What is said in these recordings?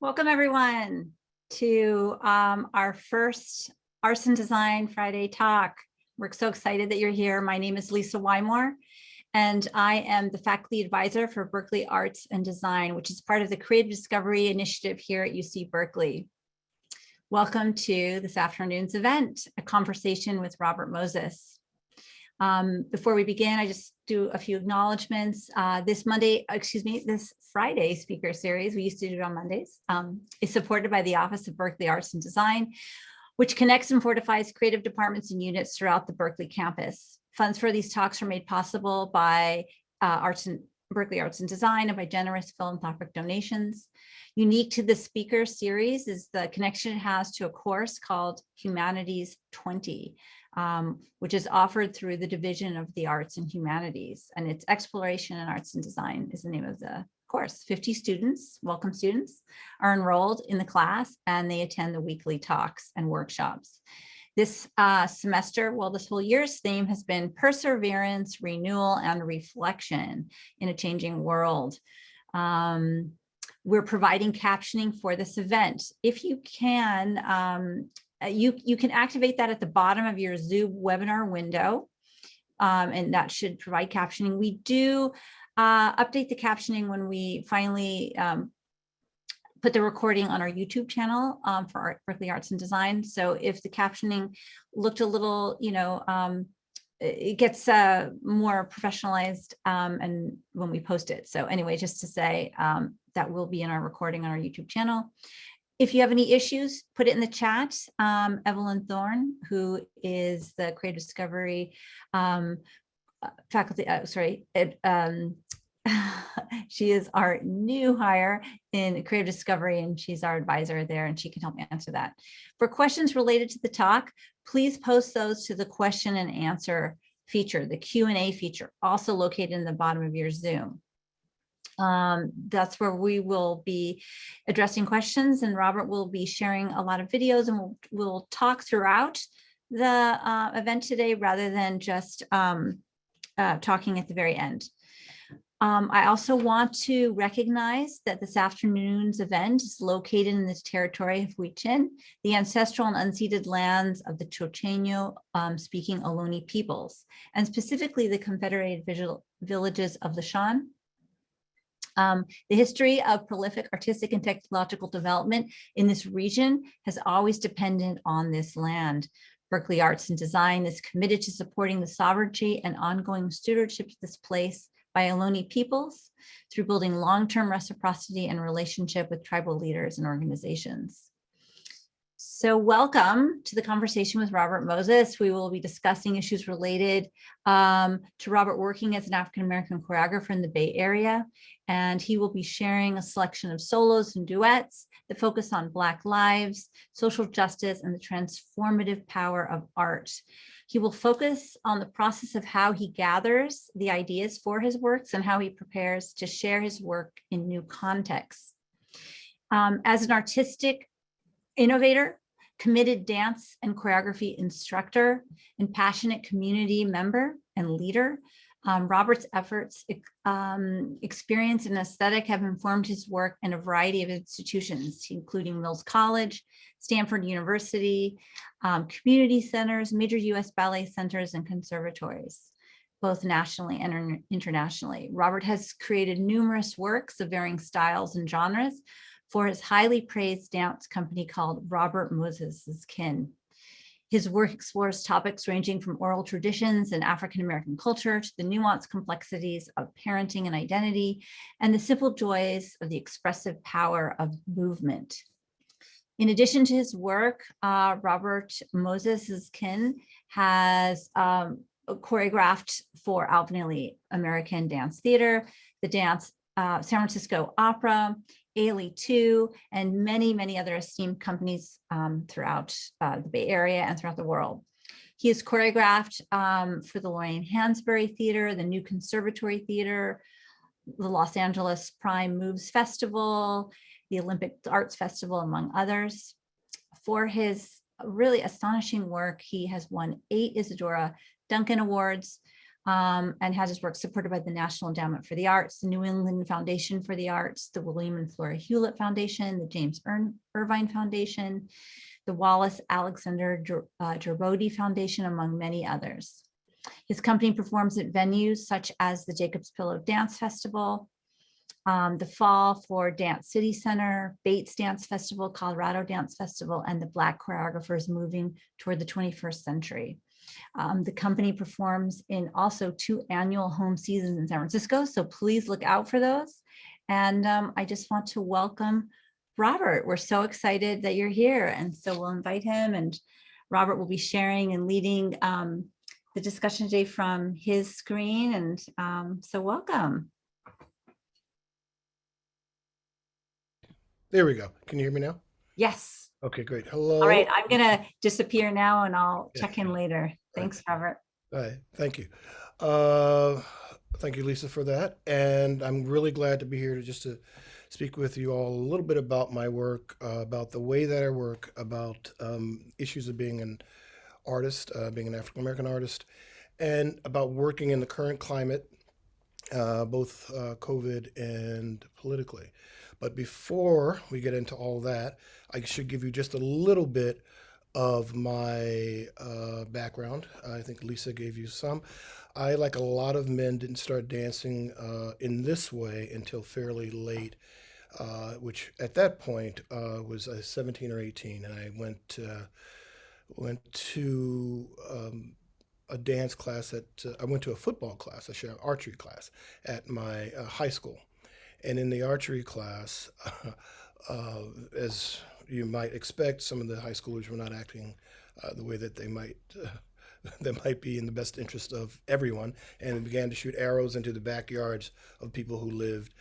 Welcome everyone to our first Arts and Design Friday talk. We're so excited that you're here. My name is Lisa Wymore, and I am the faculty advisor for Berkeley Arts and Design, which is part of the Creative Discovery Initiative here at UC Berkeley. Welcome to this afternoon's event, a conversation with Robert Moses. Before we begin, I just do a few acknowledgements. This Friday speaker series, we used to do it on Mondays, is supported by the Office of Berkeley Arts and Design, which connects and fortifies creative departments and units throughout the Berkeley campus. Funds for these talks are made possible by Berkeley Arts and Design and by generous philanthropic donations. Unique to the speaker series is the connection it has to a course called Humanities 20. Which is offered through the Division of the Arts and Humanities, and it's Exploration in Arts and Design is the name of the course. 50 students, welcome students, are enrolled in the class, and they attend the weekly talks and workshops. This semester, well, this whole year's theme has been Perseverance, Renewal, and Reflection in a Changing World. We're providing captioning for this event. If you can, you can activate that at the bottom of your Zoom webinar window, and that should provide captioning. We do update the captioning when we finally put the recording on our YouTube channel for Berkeley Arts and Design. So if the captioning looked a little, it gets more professionalized and when we post it. So anyway, just to say that will be in our recording on our YouTube channel. If you have any issues, put it in the chat. Evelyn Thorne, who is the Creative Discovery faculty, she is our new hire in Creative Discovery, and she's our advisor there, and she can help answer that. For questions related to the talk, please post those to the question and answer feature, the Q&A feature, also located in the bottom of your Zoom. That's where we will be addressing questions, and Robert will be sharing a lot of videos, and we'll talk throughout the event today rather than just talking at the very end. I also want to recognize that this afternoon's event is located in the territory of Huichin, the ancestral and unceded lands of the Chochenyo speaking Ohlone peoples, and specifically the Confederated villages of the Shan. The history of prolific artistic and technological development in this region has always depended on this land. Berkeley Arts and Design is committed to supporting the sovereignty and ongoing stewardship of this place by Ohlone peoples through building long-term reciprocity and relationship with tribal leaders and organizations. So welcome to the conversation with Robert Moses. We will be discussing issues related to Robert working as an African-American choreographer in the Bay Area, and he will be sharing a selection of solos and duets that focus on Black lives, social justice, and the transformative power of art. He will focus on the process of how he gathers the ideas for his works and how he prepares to share his work in new contexts. As an artistic innovator, committed dance and choreography instructor, and passionate community member and leader, Robert's efforts, experience, and aesthetic have informed his work in a variety of institutions, including Mills College, Stanford University, community centers, major US ballet centers, and conservatories, both nationally and internationally. Robert has created numerous works of varying styles and genres for his highly praised dance company called Robert Moses' Kin. His work explores topics ranging from oral traditions and African-American culture to the nuanced complexities of parenting and identity, and the simple joys of the expressive power of movement. In addition to his work, Robert Moses' Kin has choreographed for Albany American Dance Theater, the San Francisco Opera, Ailey 2, and many, many other esteemed companies throughout the Bay Area and throughout the world. He has choreographed for the Lorraine Hansberry Theater, the New Conservatory Theater, the Los Angeles Prime Moves Festival, the Olympic Arts Festival, among others. For his really astonishing work, he has won 8 Isadora Duncan Awards, and has his work supported by the National Endowment for the Arts, the New England Foundation for the Arts, the William and Flora Hewlett Foundation, the James Irvine Foundation, the Wallace Alexander Gerbode Foundation, among many others. His company performs at venues such as the Jacob's Pillow Dance Festival, the Fall for Dance City Center, Bates Dance Festival, Colorado Dance Festival, and the Black Choreographers Moving Toward the 21st Century. The company performs in also 2 annual home seasons in San Francisco, so please look out for those. And I just want to welcome Robert. We're so excited that you're here, and so we'll invite him, and Robert will be sharing and leading the discussion today from his screen, and so welcome. There we go. Can you hear me now? Yes. Okay, great. Hello. All right, I'm gonna disappear now and I'll check in later. Thanks, Robert. All right, thank you. Thank you, Lisa, for that. And I'm really glad to be here to speak with you all a little bit about my work, about the way that I work, about issues of being an artist, being an African American artist, and about working in the current climate, both COVID and politically. But before we get into all that, I should give you just a little bit of my background. I think Lisa gave you some. I, like a lot of men, didn't start dancing in this way until fairly late, which at that point was 17 or 18, and I went to a dance class I went to a football class, actually an archery class at my high school. And in the archery class, as you might expect, some of the high schoolers were not acting the way that they might that might be in the best interest of everyone, and began to shoot arrows into the backyards of people who lived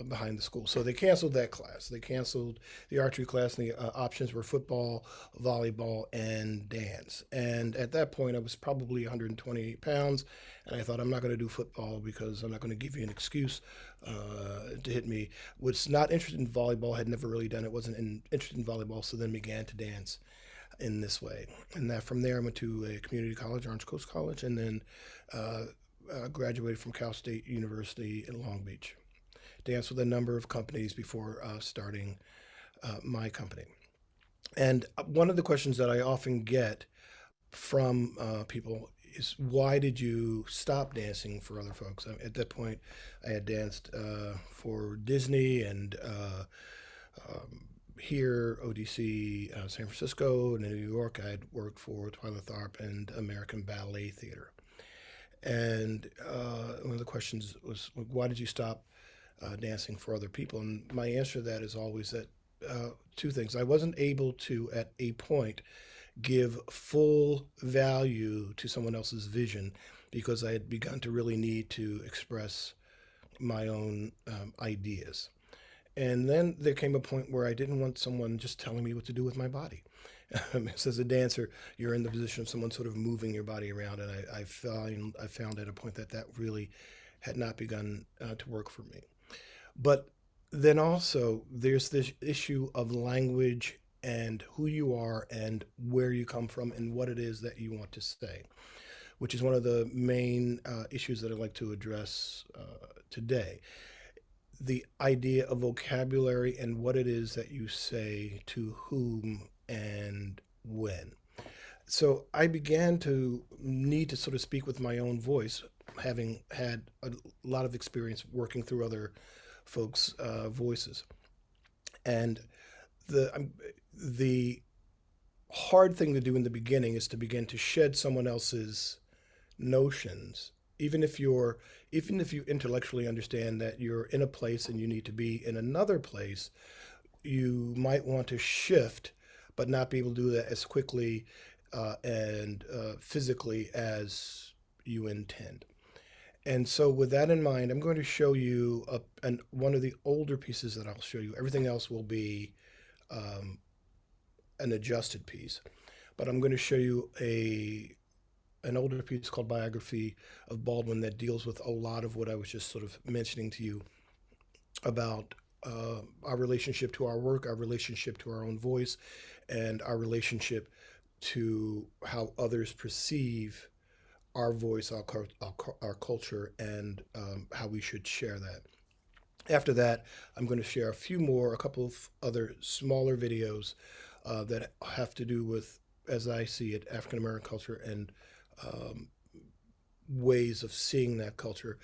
behind the school. So they canceled that class. They canceled the archery class, and the options were football, volleyball, and dance. And at that point, I was probably 128 pounds, and I thought, I'm not going to do football because I'm not going to give you an excuse to hit me. Was not interested in volleyball, had never really done it, wasn't interested in volleyball, so then began to dance in this way. And that from there, I went to a community college, Orange Coast College, and then graduated from Cal State University in Long Beach. Danced with a number of companies before starting my company. And one of the questions that I often get from people is, why did you stop dancing for other folks? At that point, I had danced for Disney and here, ODC, San Francisco, and in New York, I had worked for Twyla Tharp and American Ballet Theater. And one of the questions was, why did you stop dancing for other people? And my answer to that is always that 2 things. I wasn't able to, at a point, give full value to someone else's vision because I had begun to really need to express my own ideas. And then there came a point where I didn't want someone just telling me what to do with my body. As a dancer, you're in the position of someone sort of moving your body around, and I found at a point that really had not begun to work for me. But then also, there's this issue of language and who you are and where you come from and what it is that you want to say, which is one of the main issues that I'd like to address today. The idea of vocabulary and what it is that you say to whom and when. So I began to need to sort of speak with my own voice, having had a lot of experience working through other folks' voices. And the hard thing to do in the beginning is to begin to shed someone else's notions, even if you intellectually understand that you're in a place and you need to be in another place. You might want to shift, but not be able to do that as quickly and physically as you intend. And so with that in mind, I'm going to show you one of the older pieces that I'll show you. Everything else will be an adjusted piece. But I'm going to show you an older piece called Biography of Baldwin that deals with a lot of what I was just sort of mentioning to you about our relationship to our work, our relationship to our own voice, and our relationship to how others perceive our voice, our culture, and how we should share that. After that, I'm going to share a couple of other smaller videos that have to do with, as I see it, African American culture and um, ways of seeing that culture.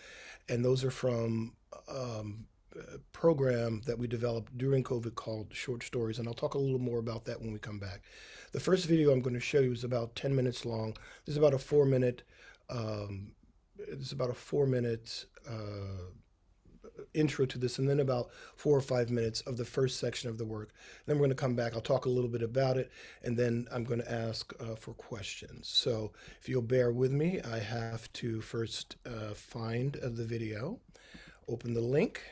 And those are from a program that we developed during COVID called Short Stories. And I'll talk a little more about that when we come back. The first video I'm going to show you is about 10 minutes long. This is about a 4-minute, intro to this, and then about 4 or 5 minutes of the first section of the work. Then we're going to come back. I'll talk a little bit about it, and then I'm going to ask for questions. So if you'll bear with me, I have to first find the video, open the link,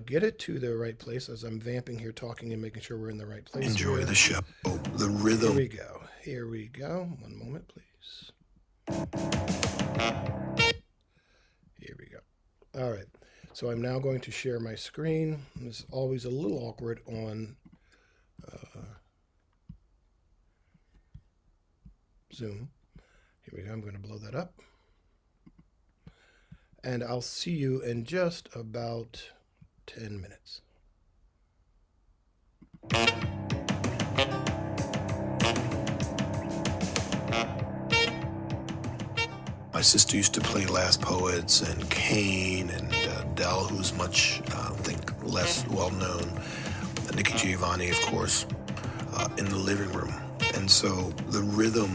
get it to the right place as I'm vamping here, talking and making sure we're in the right place. Enjoy the show. The rhythm. Here we go. Here we go. One moment, please. Here we go. All right. So I'm now going to share my screen. It's always a little awkward on Zoom. Here we go. I'm going to blow that up. And I'll see you in just about 10 minutes. My sister used to play Last Poets and Kane and Dell, who's much, I think, less well-known. Nikki Giovanni, of course, in the living room. And so the rhythm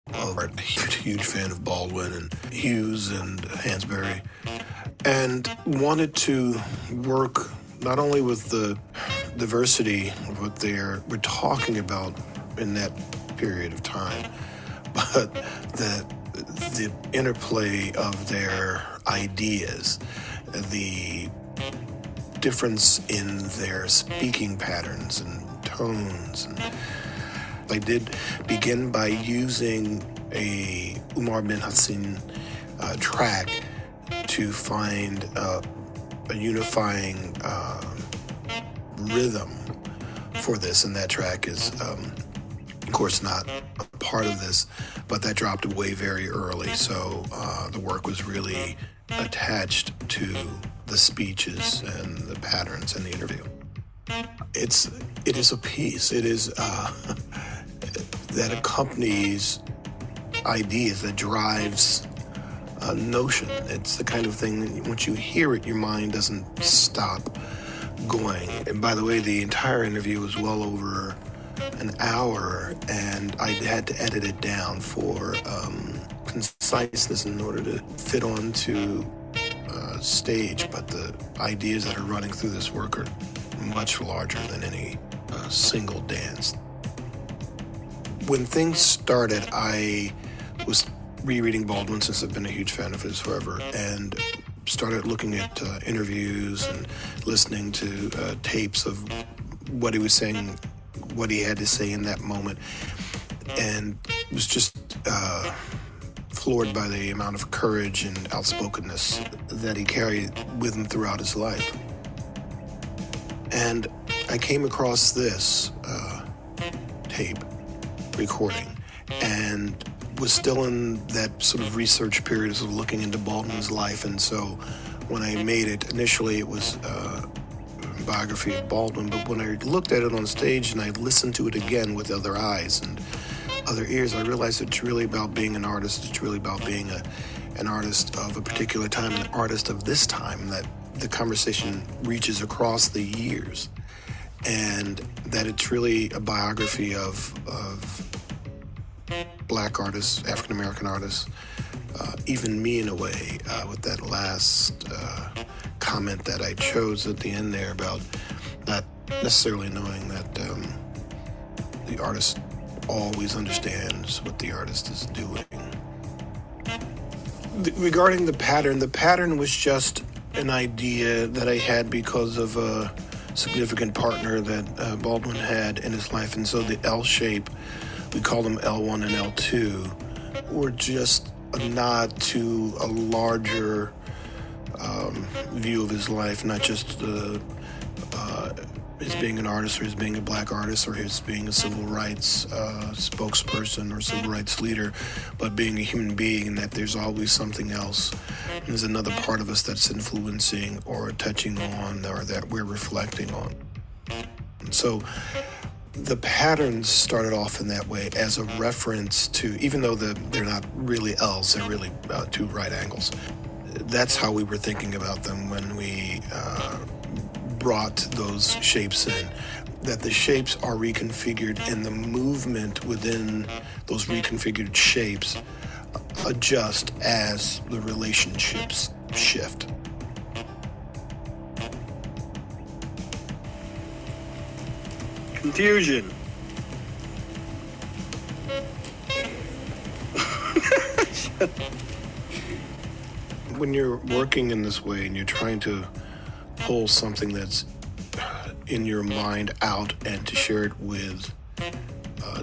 of a huge fan of Baldwin and Hughes and Hansberry, and wanted to work not only with the diversity of what we're talking about in that period of time, but the interplay of their ideas, the difference in their speaking patterns and tones. And I did begin by using a Umar bin Hassan track to find a unifying rhythm for this, and that track is, of course, not a part of this, but that dropped away very early, so the work was really attached to the speeches and the patterns in the interview. It is a piece. It is that accompanies ideas, that drives a notion. It's the kind of thing that once you hear it, your mind doesn't stop going. And by the way, the entire interview was well over an hour, and I had to edit it down for conciseness in order to fit onto stage. But the ideas that are running through this work are much larger than any single dance. When things started, I was rereading Baldwin, since I've been a huge fan of his forever, and started looking at interviews and listening to tapes of what he was saying, what he had to say in that moment, and was just floored by the amount of courage and outspokenness that he carried with him throughout his life. And I came across this tape recording and was still in that sort of research period of looking into Baldwin's life. And so when I made it, initially it was a biography of Baldwin, but when I looked at it on stage and I listened to it again with other eyes and other ears, I realized it's really about being an artist. It's really about being an artist of a particular time, an artist of this time, that the conversation reaches across the years, and that it's really a biography of Black artists, African American artists, even me in a way, with that last comment that I chose at the end there about not necessarily knowing that the artist always understands what the artist is doing. Regarding the pattern was just an idea that I had because of a significant partner that Baldwin had in his life, and so the L shape, we call them L1 and L2, were just a nod to a larger view of his life, not just his being an artist or his being a black artist or his being a civil rights spokesperson or civil rights leader, but being a human being, and that there's always something else. There's another part of us that's influencing or touching on or that we're reflecting on. And so the patterns started off in that way as a reference to, even though they're not really L's, they're really two right angles. That's how we were thinking about them when we brought those shapes in, that the shapes are reconfigured and the movement within those reconfigured shapes adjust as the relationships shift. Confusion. When you're working in this way and you're trying to pull something that's in your mind out and to share it with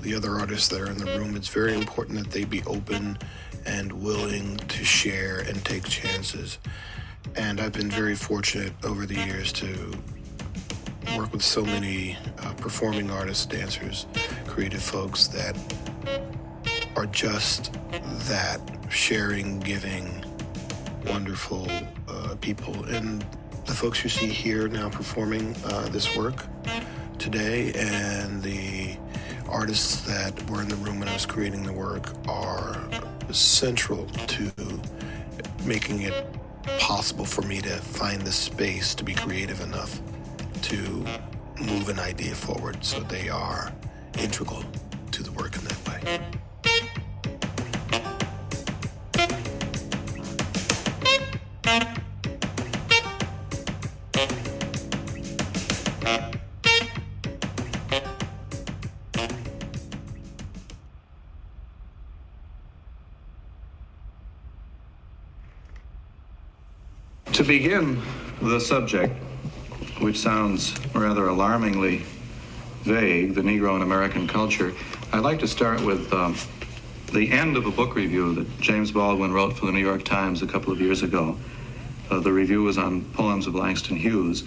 the other artists that are in the room, it's very important that they be open and willing to share and take chances. And I've been very fortunate over the years to work with so many performing artists, dancers, creative folks that are just that, sharing, giving, wonderful people. And the folks you see here now performing this work today and the artists that were in the room when I was creating the work are central to making it possible for me to find the space to be creative enough to move an idea forward. So they are integral to the work in that way. To begin the subject, which sounds rather alarmingly vague, the Negro in American culture, I'd like to start with the end of a book review that James Baldwin wrote for the New York Times a couple of years ago. The review was on poems of Langston Hughes.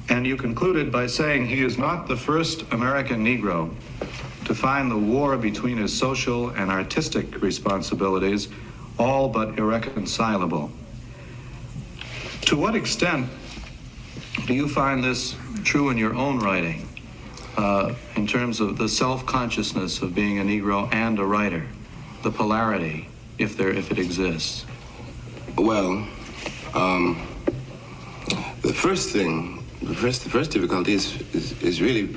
And you concluded by saying he is not the first American Negro to find the war between his social and artistic responsibilities all but irreconcilable. To what extent do you find this true in your own writing, in terms of the self-consciousness of being a Negro and a writer, the polarity, if it exists? Well, the first difficulty is really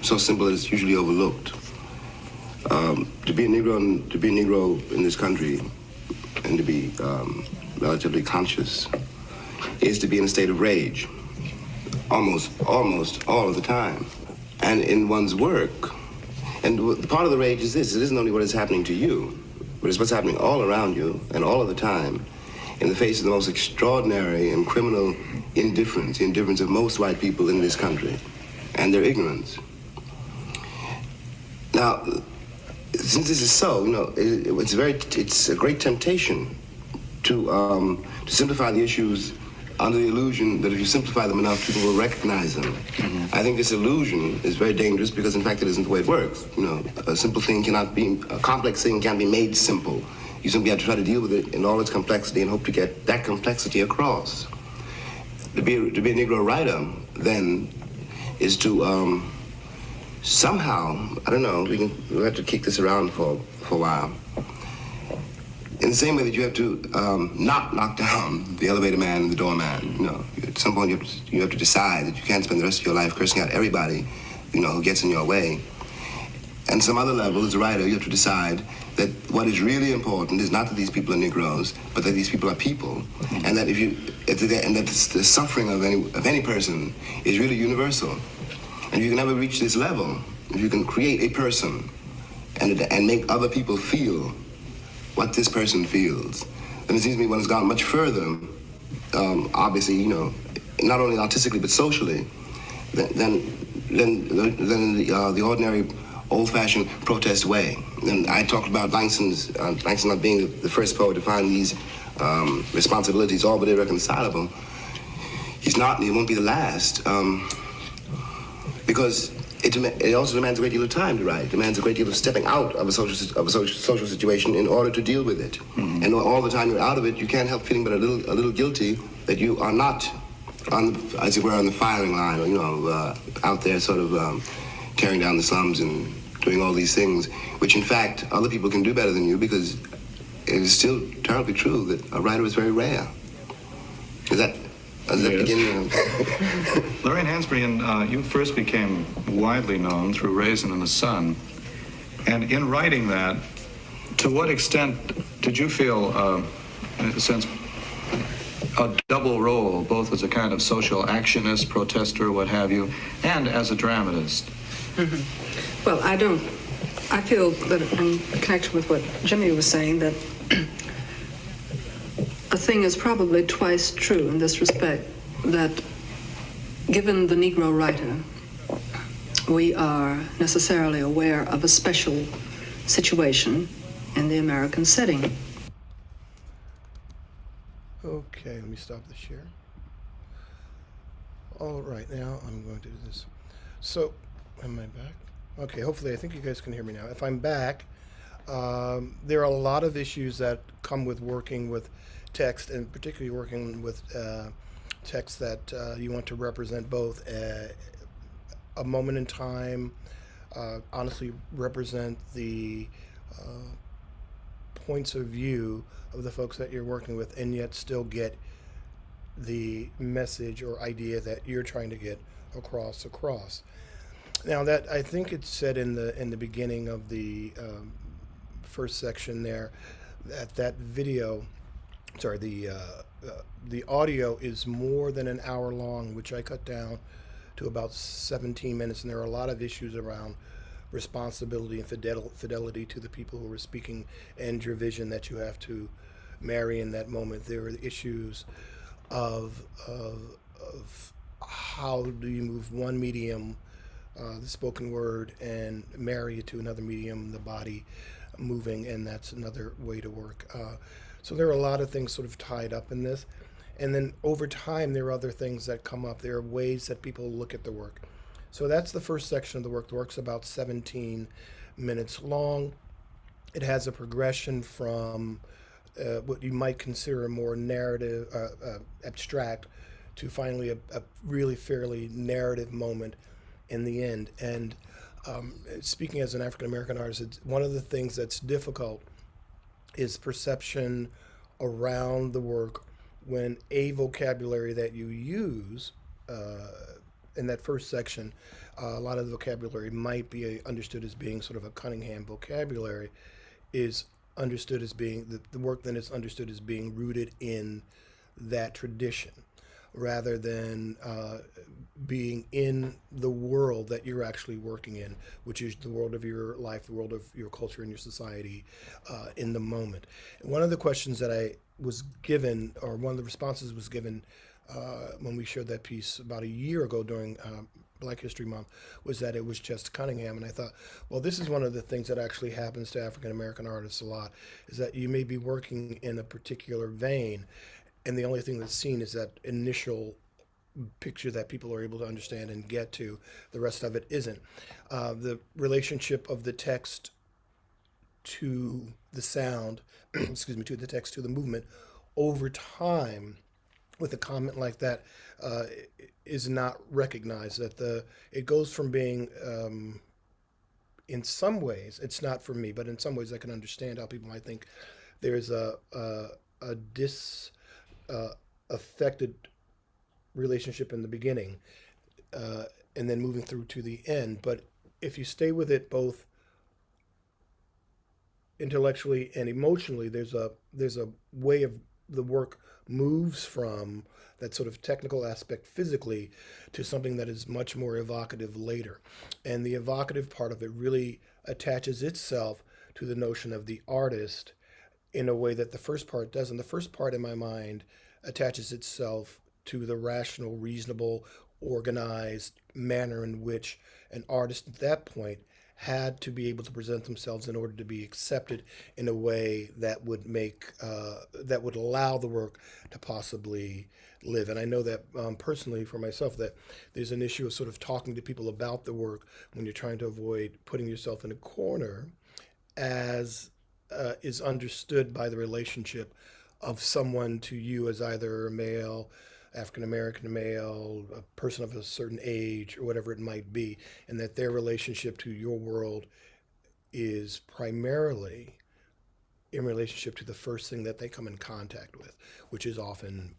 so simple that it's usually overlooked. To be a Negro in this country, and to be relatively conscious, is to be in a state of rage, almost all of the time. And in one's work, and the part of the rage is this: it isn't only what is happening to you, but it's what's happening all around you and all of the time, in the face of the most extraordinary and criminal indifference, the indifference of most white people in this country, and their ignorance. Now, since this is so, it's a great temptation to simplify the issues under the illusion that if you simplify them enough, people will recognize them. Mm-hmm. I think this illusion is very dangerous because, in fact, it isn't the way it works. A complex thing can't be made simple. You simply have to try to deal with it in all its complexity and hope to get that complexity across. To be a Negro writer, then, is to somehow, I don't know, we'll have to kick this around for a while. In the same way that you have to not knock down the elevator man and the doorman. At some point you have to decide that you can't spend the rest of your life cursing out everybody, who gets in your way. And some other level, as a writer, you have to decide that what is really important is not that these people are Negroes, but that these people are people, and that the suffering of any person is really universal. And if you can ever reach this level, if you can create a person and make other people feel what this person feels, then it seems to me one has gone much further, obviously, not only artistically but socially, than the ordinary old-fashioned protest way. And I talked about Langston not being the first poet to find these responsibilities all but irreconcilable. He's not, and he won't be the last, because it also demands a great deal of time to write. It demands a great deal of stepping out of a social situation in order to deal with it. Mm-hmm. And all the time you're out of it, you can't help feeling but a little guilty that you are not as it were, on the firing line, or out there sort of tearing down the slums and doing all these things, which in fact other people can do better than you, because it is still terribly true that a writer is very rare. Is that beginning? Lorraine Hansberry, you first became widely known through Raisin in the Sun, and in writing that, to what extent did you feel, in a sense, a double role, both as a kind of social actionist, protester, what have you, and as a dramatist? Mm-hmm. Well, I feel that in connection with what Jimmy was saying, that a thing is probably twice true in this respect, that given the Negro writer, we are necessarily aware of a special situation in the American setting. Okay, let me stop the share. All right, now I'm going to do this. So, am I back? Okay, hopefully, I think you guys can hear me now. If I'm back, there are a lot of issues that come with working with text, and particularly working with text that you want to represent both a moment in time, honestly represent the points of view of the folks that you're working with, and yet still get the message or idea that you're trying to get across. Now, that I think it's said in the beginning of the first section there, that video, sorry, the audio is more than an hour long, which I cut down to about 17 minutes, and there are a lot of issues around responsibility and fidelity to the people who are speaking, and your vision that you have to marry in that moment. There are issues of how do you move one medium, the spoken word, and marry it to another medium, the body moving, and that's another way to work. So there are a lot of things sort of tied up in this. And then over time, there are other things that come up. There are ways that people look at the work. So that's the first section of the work. The work's about 17 minutes long. It has a progression from what you might consider a more narrative, abstract, to finally a really fairly narrative moment in the end. And speaking as an African-American artist, one of the things that's difficult is perception around the work when a vocabulary that you use in that first section, a lot of the vocabulary might be understood as being sort of a Cunningham vocabulary, is understood as being, the work then is understood as being rooted in that tradition, rather than being in the world that you're actually working in, which is the world of your life, the world of your culture and your society in the moment. And one of the questions that I was given, or one of the responses was given when we showed that piece about a year ago during Black History Month, was that it was just Cunningham. And I thought, well, this is one of the things that actually happens to African American artists a lot, is that you may be working in a particular vein, and the only thing that's seen is that initial picture that people are able to understand and get to. The rest of it isn't. The relationship of the text to the sound, excuse me, to the text to the movement over time, with a comment like that, is not recognized. That it goes from being, in some ways, it's not for me, but in some ways I can understand how people might think there's a affected relationship in the beginning, and then moving through to the end. But if you stay with it both intellectually and emotionally, there's a way of the work moves from that sort of technical aspect physically to something that is much more evocative later. And the evocative part of it really attaches itself to the notion of the artist in a way that the first part doesn't. The first part, in my mind, attaches itself to the rational, reasonable, organized manner in which an artist at that point had to be able to present themselves in order to be accepted in a way that would make that would allow the work to possibly live. And I know that personally for myself, that there's an issue of sort of talking to people about the work when you're trying to avoid putting yourself in a corner, as is understood by the relationship of someone to you as either a male, African American male, a person of a certain age, or whatever it might be, and that their relationship to your world is primarily in relationship to the first thing that they come in contact with, which is often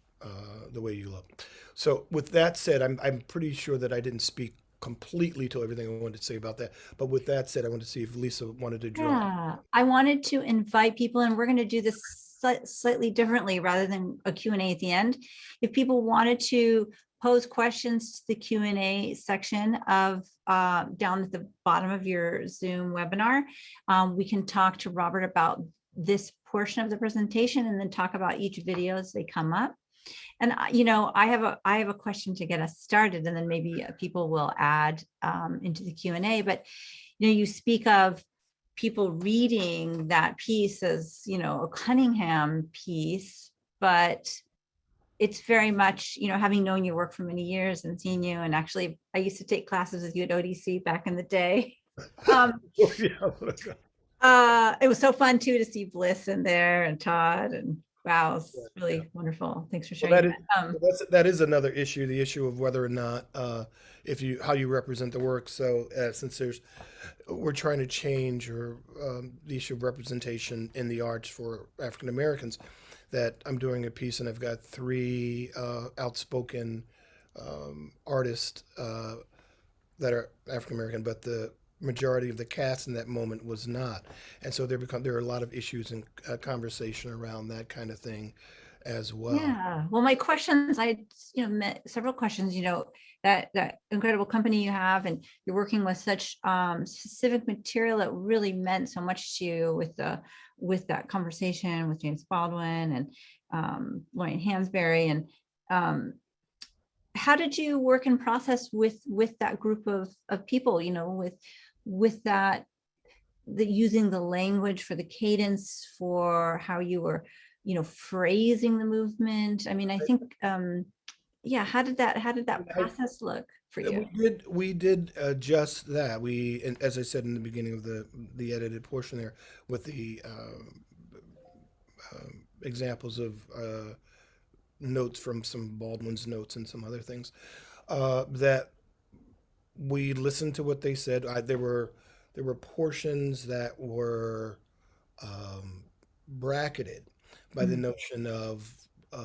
the way you look. So, with that said, I'm pretty sure that I didn't speak completely to everything I wanted to say about that. But with that said, I wanted to see if Lisa wanted to drop. Yeah, I wanted to invite people, and we're going to do this slightly differently rather than a Q&A at the end. If people wanted to pose questions to the Q&A section of down at the bottom of your Zoom webinar, we can talk to Robert about this portion of the presentation and then talk about each video as they come up. And I have a question to get us started, and then maybe people will add into the Q&A. But you speak of people reading that piece as a Cunningham piece, but it's very much having known your work for many years and seen you, and actually I used to take classes with you at ODC back in the day. It was so fun too to see Bliss in there and Todd, and wow, it's really wonderful. Thanks for sharing that is another issue, the issue of whether or not how you represent the work. So since we're trying to change the issue of representation in the arts for African Americans, that I'm doing a piece and I've got 3 outspoken artists that are African American, but the majority of the cast in that moment was not. And so there are a lot of issues and conversation around that kind of thing as well. Yeah. Well, my questions, I met several questions, that incredible company you have, and you're working with such specific material that really meant so much to you with that conversation with James Baldwin and Lorraine Hansberry. And how did you work and process with that group of people, with that, using the language for the cadence, for how you were phrasing the movement? I mean, I think how did that process look for you? We did just that. And as I said in the beginning of the edited portion there, with the examples of notes from some Baldwin's notes and some other things, that we listened to what they said. There were portions that were bracketed by the notion of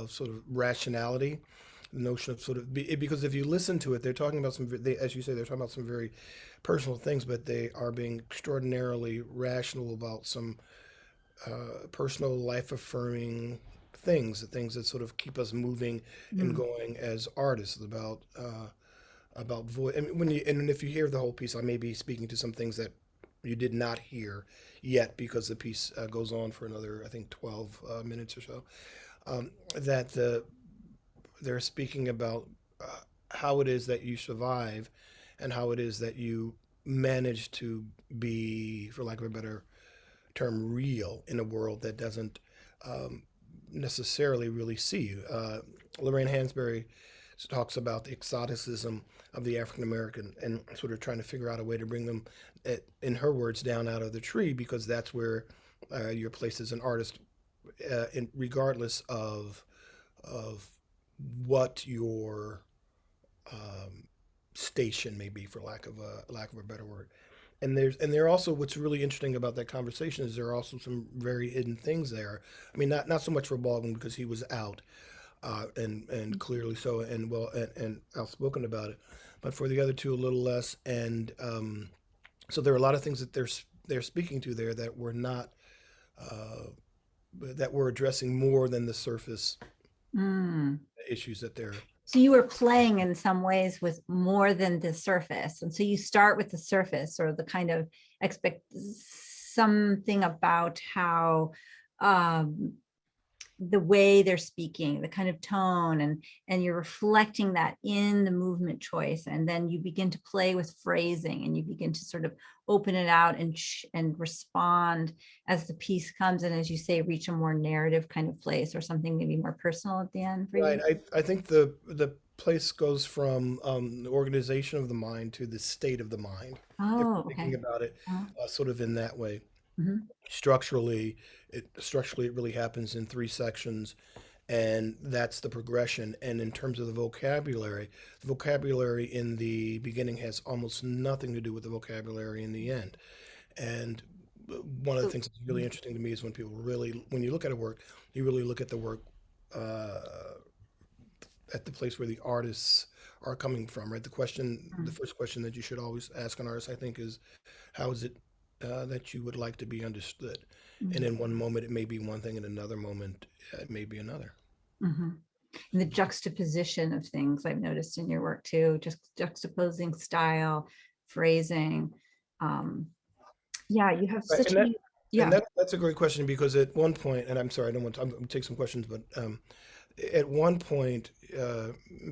sort of rationality, the notion of sort of because if you listen to it, they're talking about as you say, they're talking about some very personal things, but they are being extraordinarily rational about some personal life affirming things, the things that sort of keep us moving and going as artists, about voice. And if you hear the whole piece, I may be speaking to some things that you did not hear yet, because the piece goes on for another, I think, 12 minutes or so. That they're speaking about how it is that you survive, and how it is that you manage to be, for lack of a better term, real in a world that doesn't necessarily really see you. Lorraine Hansberry talks about the exoticism of the African American, and sort of trying to figure out a way to bring them, in her words, down out of the tree, because that's where you're placed as an artist, regardless of what your station may be, for lack of a better word. And there also, what's really interesting about that conversation is there are also some very hidden things there. I mean, not so much for Baldwin, because he was out, and clearly so, and outspoken about it, but for the other two a little less. And so there are a lot of things that they're speaking to there that were not that we're addressing more than the surface issues that they're. So you were playing in some ways with more than the surface. And so you start with the surface, or the kind of something about how the way they're speaking, the kind of tone, and you're reflecting that in the movement choice. And then you begin to play with phrasing, and you begin to sort of open it out and respond as the piece comes. And as you say, reach a more narrative kind of place, or something maybe more personal at the end for you. Right. I think the place goes from the organization of the mind to the state of the mind. If Oh, we're thinking okay. about it sort of in that way. Mhm. Structurally it really happens in three sections, and that's the progression. And in terms of the vocabulary in the beginning has almost nothing to do with the vocabulary in the end. And one of the So, things that's really interesting to me is when you look at a work, you really look at the work uh, at the place where the artists are coming from, right? The first question that you should always ask an artist, I think, is how is it that you would like to be understood? And in one moment, it may be one thing, in another moment, it may be another. mhm. And the juxtaposition of things I've noticed in your work too, just juxtaposing style, phrasing. Um, yeah, you have Right, such a, and yeah. that's a great question, because at one point, and I'm sorry, I don't want to, I'm going to take some questions, but at one point,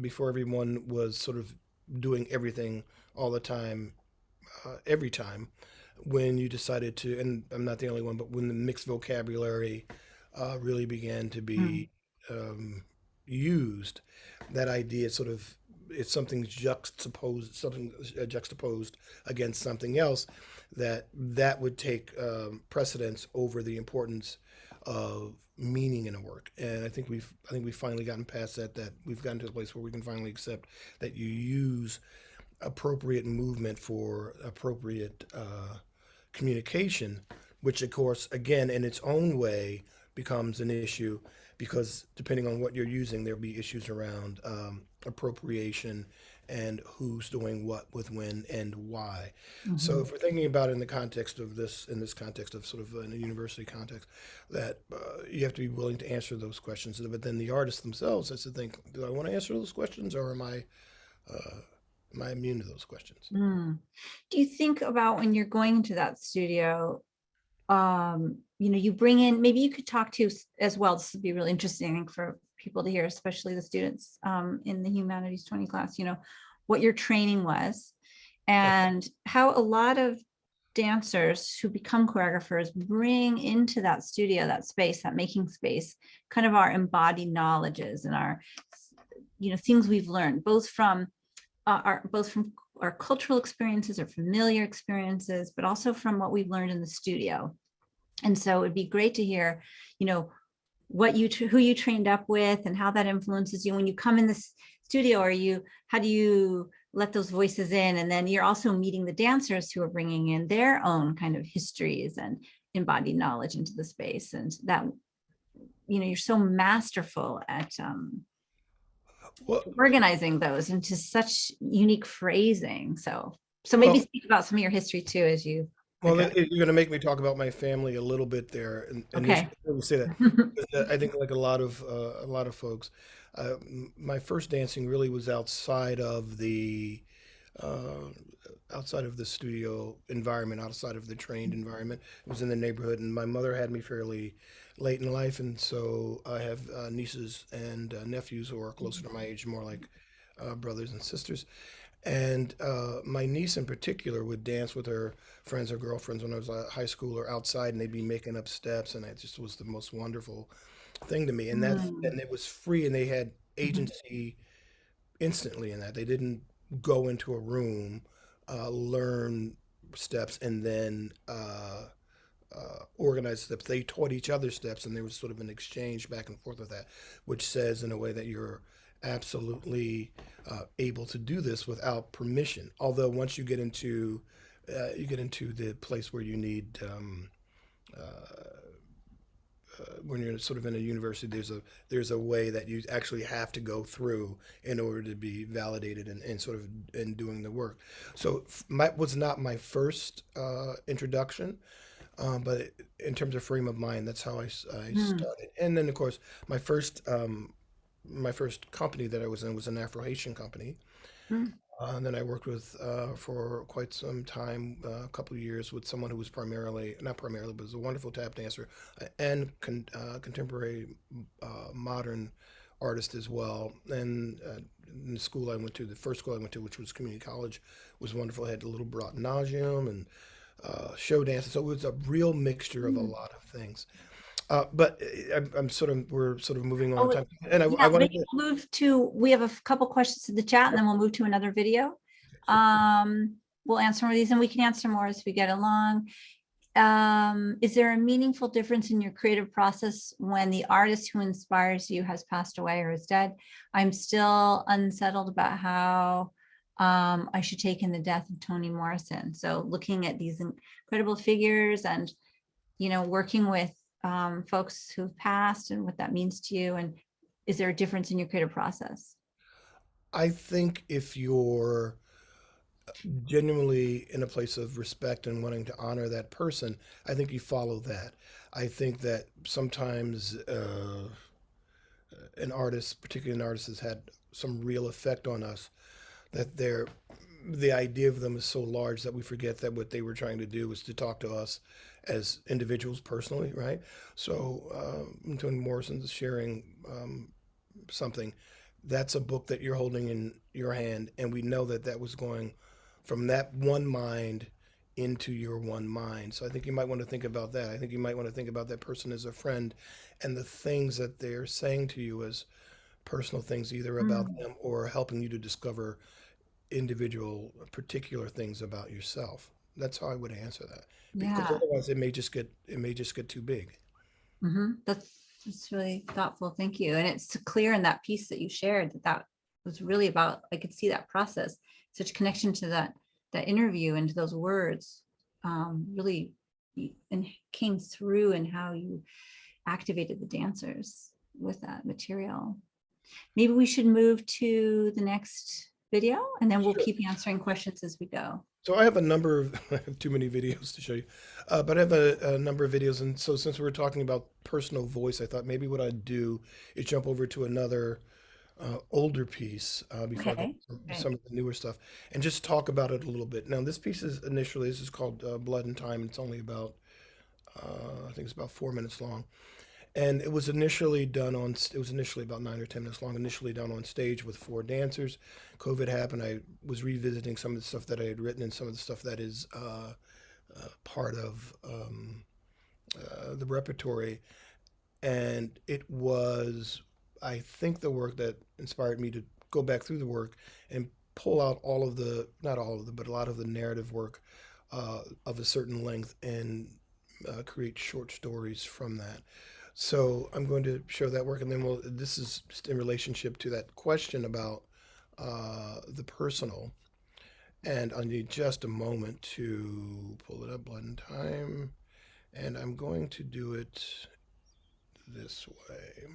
before everyone was sort of doing everything all the time, every time, when you decided to, and I'm not the only one, but when the mixed vocabulary really began to Mm, be used, that idea sort of, if something juxtaposed against something else, that would take precedence over the importance of meaning in a work. And I think we've finally gotten past that. That we've gotten to a place where we can finally accept that you use appropriate movement for appropriate communication, which of course, again, in its own way, becomes an issue, because depending on what you're using, there'll be issues around appropriation and who's doing what with when and why. So mhm. if we're thinking about it in the context of in this context of sort of in a university context, that you have to be willing to answer those questions. But then the artists themselves has to think, do I want to answer those questions, or am I immune to those questions? Mm. Do you think about when you're going into that studio, you bring in, maybe you could talk to as well, this would be really interesting, I think, for people to hear, especially the students in the Humanities 20 class, what your training was, and how a lot of dancers who become choreographers bring into that studio, that space, that making space, kind of our embodied knowledges and our, things we've learned, both from our cultural experiences or familiar experiences, but also from what we've learned in the studio. And so it'd be great to hear, who you trained up with and how that influences you when you come in this studio. How do you let those voices in? And then you're also meeting the dancers who are bringing in their own kind of histories and embodied knowledge into the space. And that, you're so masterful at Well, organizing those into such unique phrasing. So maybe well, speak about some of your history too as you Well, address. you're going to make me talk about my family a little bit there, and Okay. initially I will say that, I think, like a lot of folks, my first dancing really was uh, outside of the studio environment, outside of the trained environment. It was in the neighborhood, and my mother had me fairly late in life, and so I have nieces and nephews who are closer to my age, more like brothers and sisters. And my niece in particular would dance with her friends or girlfriends when I was a high schooler outside, and they'd be making up steps, and it just was the most wonderful thing to me. Mm, And it was free, and they had mhm, agency instantly in that. They didn't go into a room, learn steps, and then organize steps. They taught each other steps, and there was sort of an exchange back and forth with that, which says in a way that you're absolutely able to do this without permission. Although once you get into the place where you need when you're sort of in a university, there's a way that you actually have to go through in order to be validated and sort of in doing the work. So my was not my first introduction, but in terms of frame of mind, that's how I mm, started. And then of course my first company that I was in was an Afro Haitian company, mm. And then I worked with for quite some time, a couple of years, with someone who was not primarily, but was a wonderful tap dancer and contemporary modern artist as well. And in the school I went to, the first school I went to, which was community college, was wonderful. I had a little Brotnagium and show dances. So it was a real mixture of a lot of things. But we're sort of moving on Oh, time. And I yeah, wanted maybe to, we'll move to, we have a couple questions in the chat and then we'll move to another video. We'll answer more of these and we can answer more as we get along. Is there a meaningful difference in your creative process when the artist who inspires you has passed away or is dead? I'm still unsettled about how I should take in the death of Toni Morrison. So looking at these incredible figures and, working with folks who've passed and what that means to you. And is there a difference in your creative process? I think if you're genuinely in a place of respect and wanting to honor that person, I think you follow that. I think that sometimes an artist, particularly an artist, has had some real effect on us, that the idea of them is so large that we forget that what they were trying to do was to talk to us as individuals personally, right? So Toni Morrison's sharing something. That's a book that you're holding in your hand, and we know that that was going from that one mind into your one mind. So I think you might want to think about that. I think you might want to think about that person as a friend and the things that they're saying to you as personal things, either about them or helping you to discover individual, particular things about yourself. That's how I would answer that. Because Yeah. otherwise it may just get too big. That's really thoughtful. Thank you. And it's clear in that piece that you shared that was really about, I could see that process, such connection to that interview and to those words, really and came through in how you activated the dancers with that material. Maybe we should move to the next video and then we'll Sure. keep answering questions as we go. So I have a number of, I have too many videos to show you, but I have a number of videos. And so since we were talking about personal voice, I thought maybe what I'd do is jump over to another older piece before I Okay. get to some of the newer stuff and just talk about it a little bit. Now, this is called Blood and Time. It's only about, I think it's about 4 minutes long. And it was initially about 9 or 10 minutes long, initially done on stage with 4 dancers. COVID happened. I was revisiting some of the stuff that I had written and some of the stuff that is part of the repertory. And it was, I think, the work that inspired me to go back through the work and pull out not all of the, but a lot of the narrative work of a certain length and create short stories from that. So I'm going to show that work, and then this is just in relationship to that question about the personal. And I need just a moment to pull it up, Blood and Time. And I'm going to do it this way.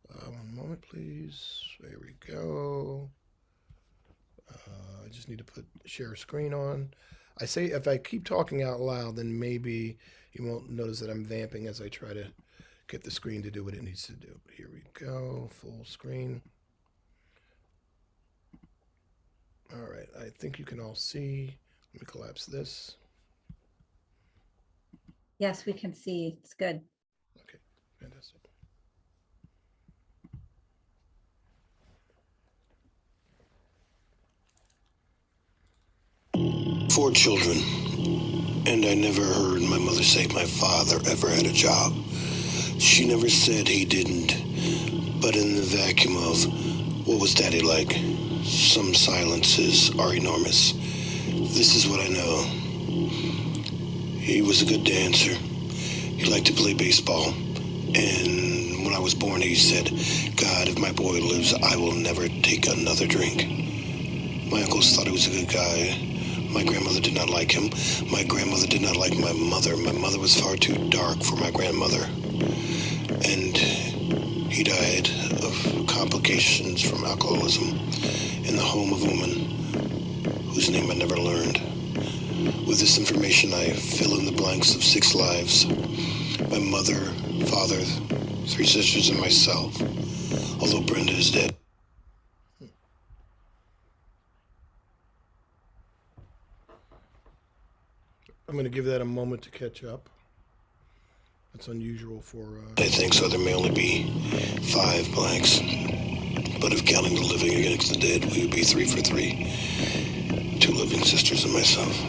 One moment, please. There we go. I just need to share screen on. I say if I keep talking out loud, then maybe you won't notice that I'm vamping as I try to get the screen to do what it needs to do. But here we go, full screen. All right, I think you can all see. Let me collapse this. Yes, we can see. It's good. Okay, fantastic. Four children, and I never heard my mother say my father ever had a job. She never said he didn't, but in the vacuum of what was daddy like, some silences are enormous. This is what I know. He was a good dancer. He liked to play baseball, and when I was born, he said, God, if my boy lives, I will never take another drink. My uncles thought he was a good guy. My grandmother did not like him. My grandmother did not like my mother. My mother was far too dark for my grandmother. And he died of complications from alcoholism in the home of a woman whose name I never learned. With this information, I fill in the blanks of 6 lives. My mother, father, 3 sisters, and myself. Although Brenda is dead. I'm going to give that a moment to catch up. That's unusual for. I think so. There may only be 5 blanks, but if counting the living against the dead, we would be 3 for 3. 2 living sisters and myself.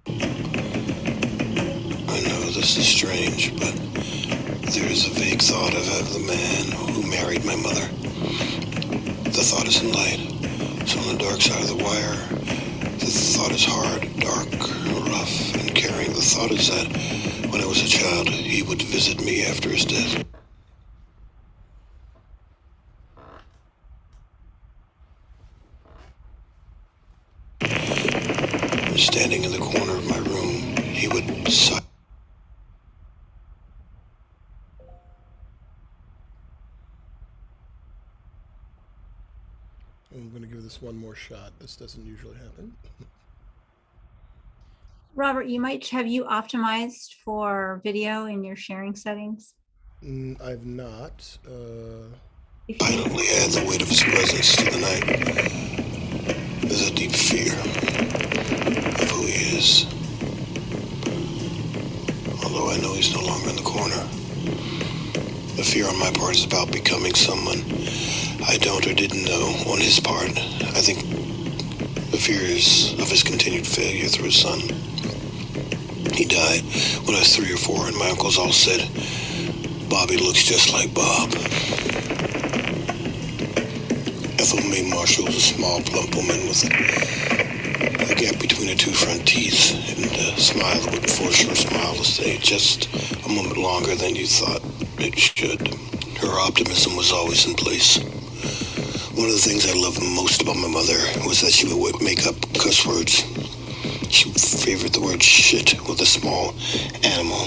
I know this is strange, but there is a vague thought of the man who married my mother. The thought is in light, so on the dark side of the wire, the thought is hard, dark, rough, and caring. The thought is that when I was a child, he would visit me after his death. Standing in the corner of my room, he would sigh. I'm going to give this one more shot. This doesn't usually happen. Robert, have you optimized for video in your sharing settings? I've not. If I you- only add the weight of his presence to the night. There's a deep fear of who he is. Although I know he's no longer in the corner. The fear on my part is about becoming someone I don't or didn't know on his part. I think the fear is of his continued failure through his son. He died when I was 3 or 4, and my uncles all said, Bobby looks just like Bob. Ethel Mae Marshall was a small, plump woman with a gap between her 2 front teeth and a smile that would force her smile to stay just a moment longer than you thought it should. Her optimism was always in place. One of the things I loved most about my mother was that she would make up cuss words. She favored the word shit with a small animal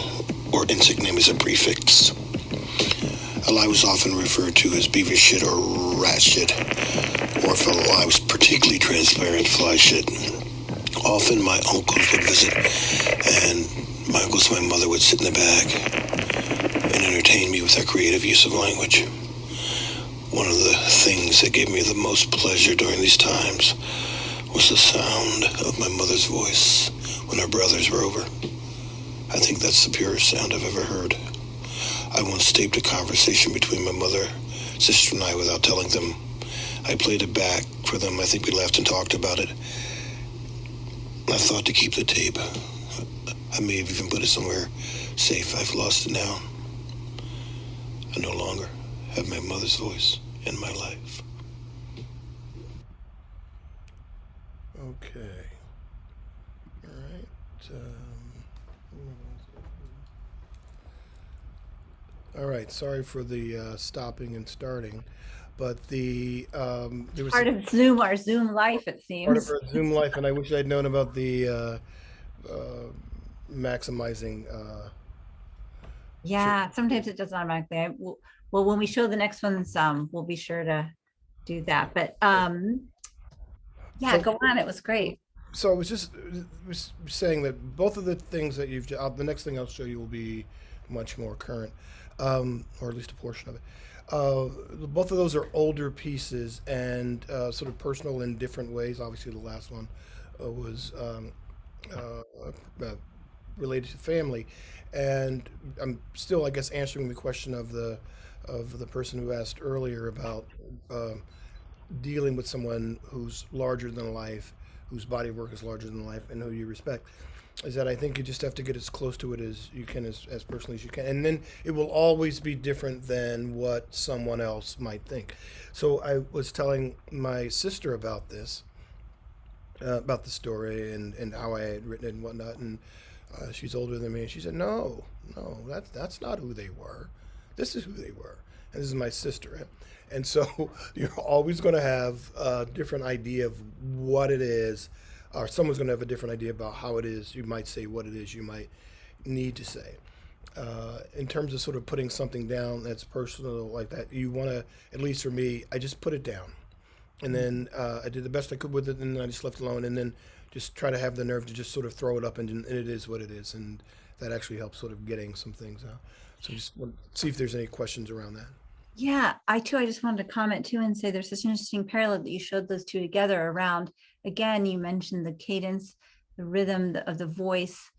or insect name as a prefix. A lie was often referred to as beaver shit or rat shit, or if a lie was particularly transparent, fly shit. Often my uncles would visit, and my uncles and my mother would sit in the back and entertain me with their creative use of language. One of the things that gave me the most pleasure during these times was the sound of my mother's voice when our brothers were over. I think that's the purest sound I've ever heard. I once taped a conversation between my mother, sister, and I without telling them. I played it back for them. I think we laughed and talked about it. I thought to keep the tape. I may have even put it somewhere safe. I've lost it now. I no longer have my mother's voice in my life. Okay. All right. All right. Sorry for the stopping and starting, but there was Part of Zoom, our Zoom life, it part of seems. our Zoom life, and I wish I'd known about the maximizing. Yeah, sometimes it does automatically. Well, when we show the next ones, we'll be sure to do that. But yeah, So- go on. It was great. So I was saying that both of the things that the next thing I'll show you will be much more current, or at least a portion of it. Both of those are older pieces and sort of personal in different ways. Obviously, the last one was related to family, and I'm still, I guess, answering the question of the person who asked earlier about dealing with someone who's larger than life, whose body of work is larger than life, and who you respect. Is that I think you just have to get as close to it as you can, as personally as you can, and then it will always be different than what someone else might think. So I was telling my sister about this, about the story and how I had written it and whatnot, and she's older than me, and she said, "No, that's not who they were. This is who they were." And this is my sister, and so you're always going to have a different idea of what it is, or someone's going to have a different idea about how it is. You might say what it is you might need to say. In terms of sort of putting something down that's personal like that, you want to, at least for me, I just put it down. And then I did the best I could with it, and then I just left it alone. And then just try to have the nerve to just sort of throw it up, and it is what it is, and that actually helps sort of getting some things out. So just want to see if there's any questions around that. Yeah, I just wanted to comment too and say there's such an interesting parallel that you showed those two together around, again, you mentioned the cadence, the rhythm of the voice,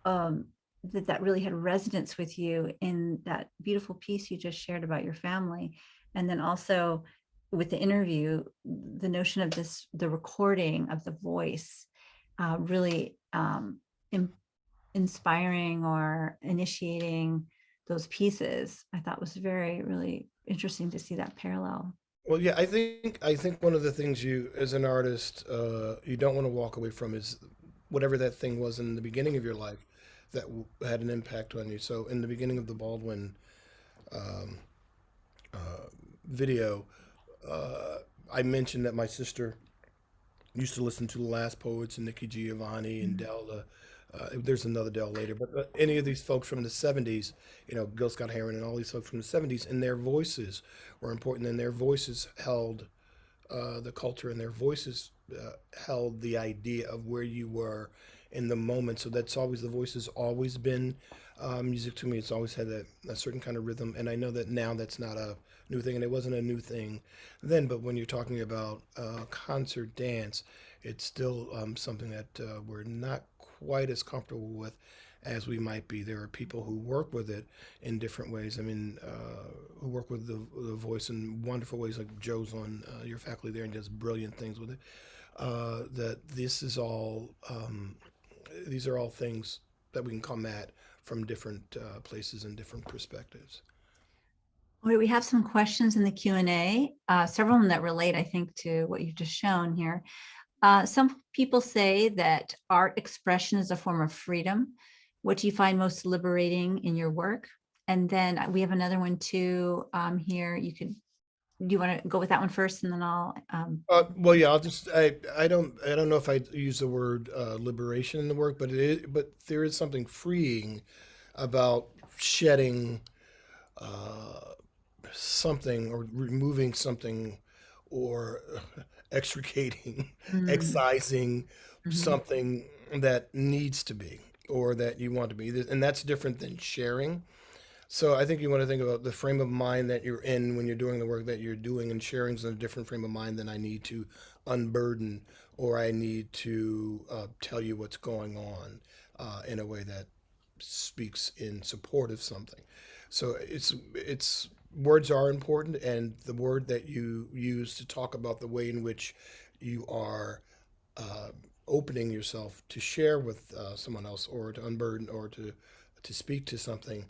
that really had resonance with you in that beautiful piece you just shared about your family. And then also with the interview, the notion of the recording of the voice, really inspiring or initiating those pieces, I thought was very, really interesting to see that parallel. Well, yeah, I think one of the things you, as an artist, you don't want to walk away from is whatever that thing was in the beginning of your life that had an impact on you. So in the beginning of the Baldwin um, video, I mentioned that my sister used to listen to the Last Poets and Nikki Giovanni and Dell. There's another Dell later, but any of these folks from the '70s, Gil Scott Heron and all these folks from the '70s, and their voices were important, and their voices held the culture, and their voices held the idea of where you were in the moment. So that's always, the voice has always been music to me. It's always had a certain kind of rhythm, and I know that now that's not a new thing, and it wasn't a new thing then. But when you're talking about concert dance, it's still something that we're not quite as comfortable with as we might be. There are people who work with it in different ways. I mean, who work with the voice in wonderful ways, like Joe's on your faculty there and does brilliant things with it. That this is all, these are all things that we can come at from different places and different perspectives. Okay, we have some questions in the Q&A, several of them that relate, I think, to what you've just shown here. Some people say that art expression is a form of freedom. What do you find most liberating in your work? And then we have another one too here. Do you want to go with that one first, and then I'll. Well, yeah, I don't know if I use the word liberation in the work, but but there is something freeing about shedding something, or removing something, or extricating, Mm, excising mhm, something that needs to be, or that you want to be, and that's different than sharing. So I think you want to think about the frame of mind that you're in when you're doing the work that you're doing, and sharing's in a different frame of mind than I need to unburden, or I need to tell you what's going on in a way that speaks in support of something. So it's words are important, and the word that you use to talk about the way in which you are uh, opening yourself to share with someone else, or to unburden, or to speak to something,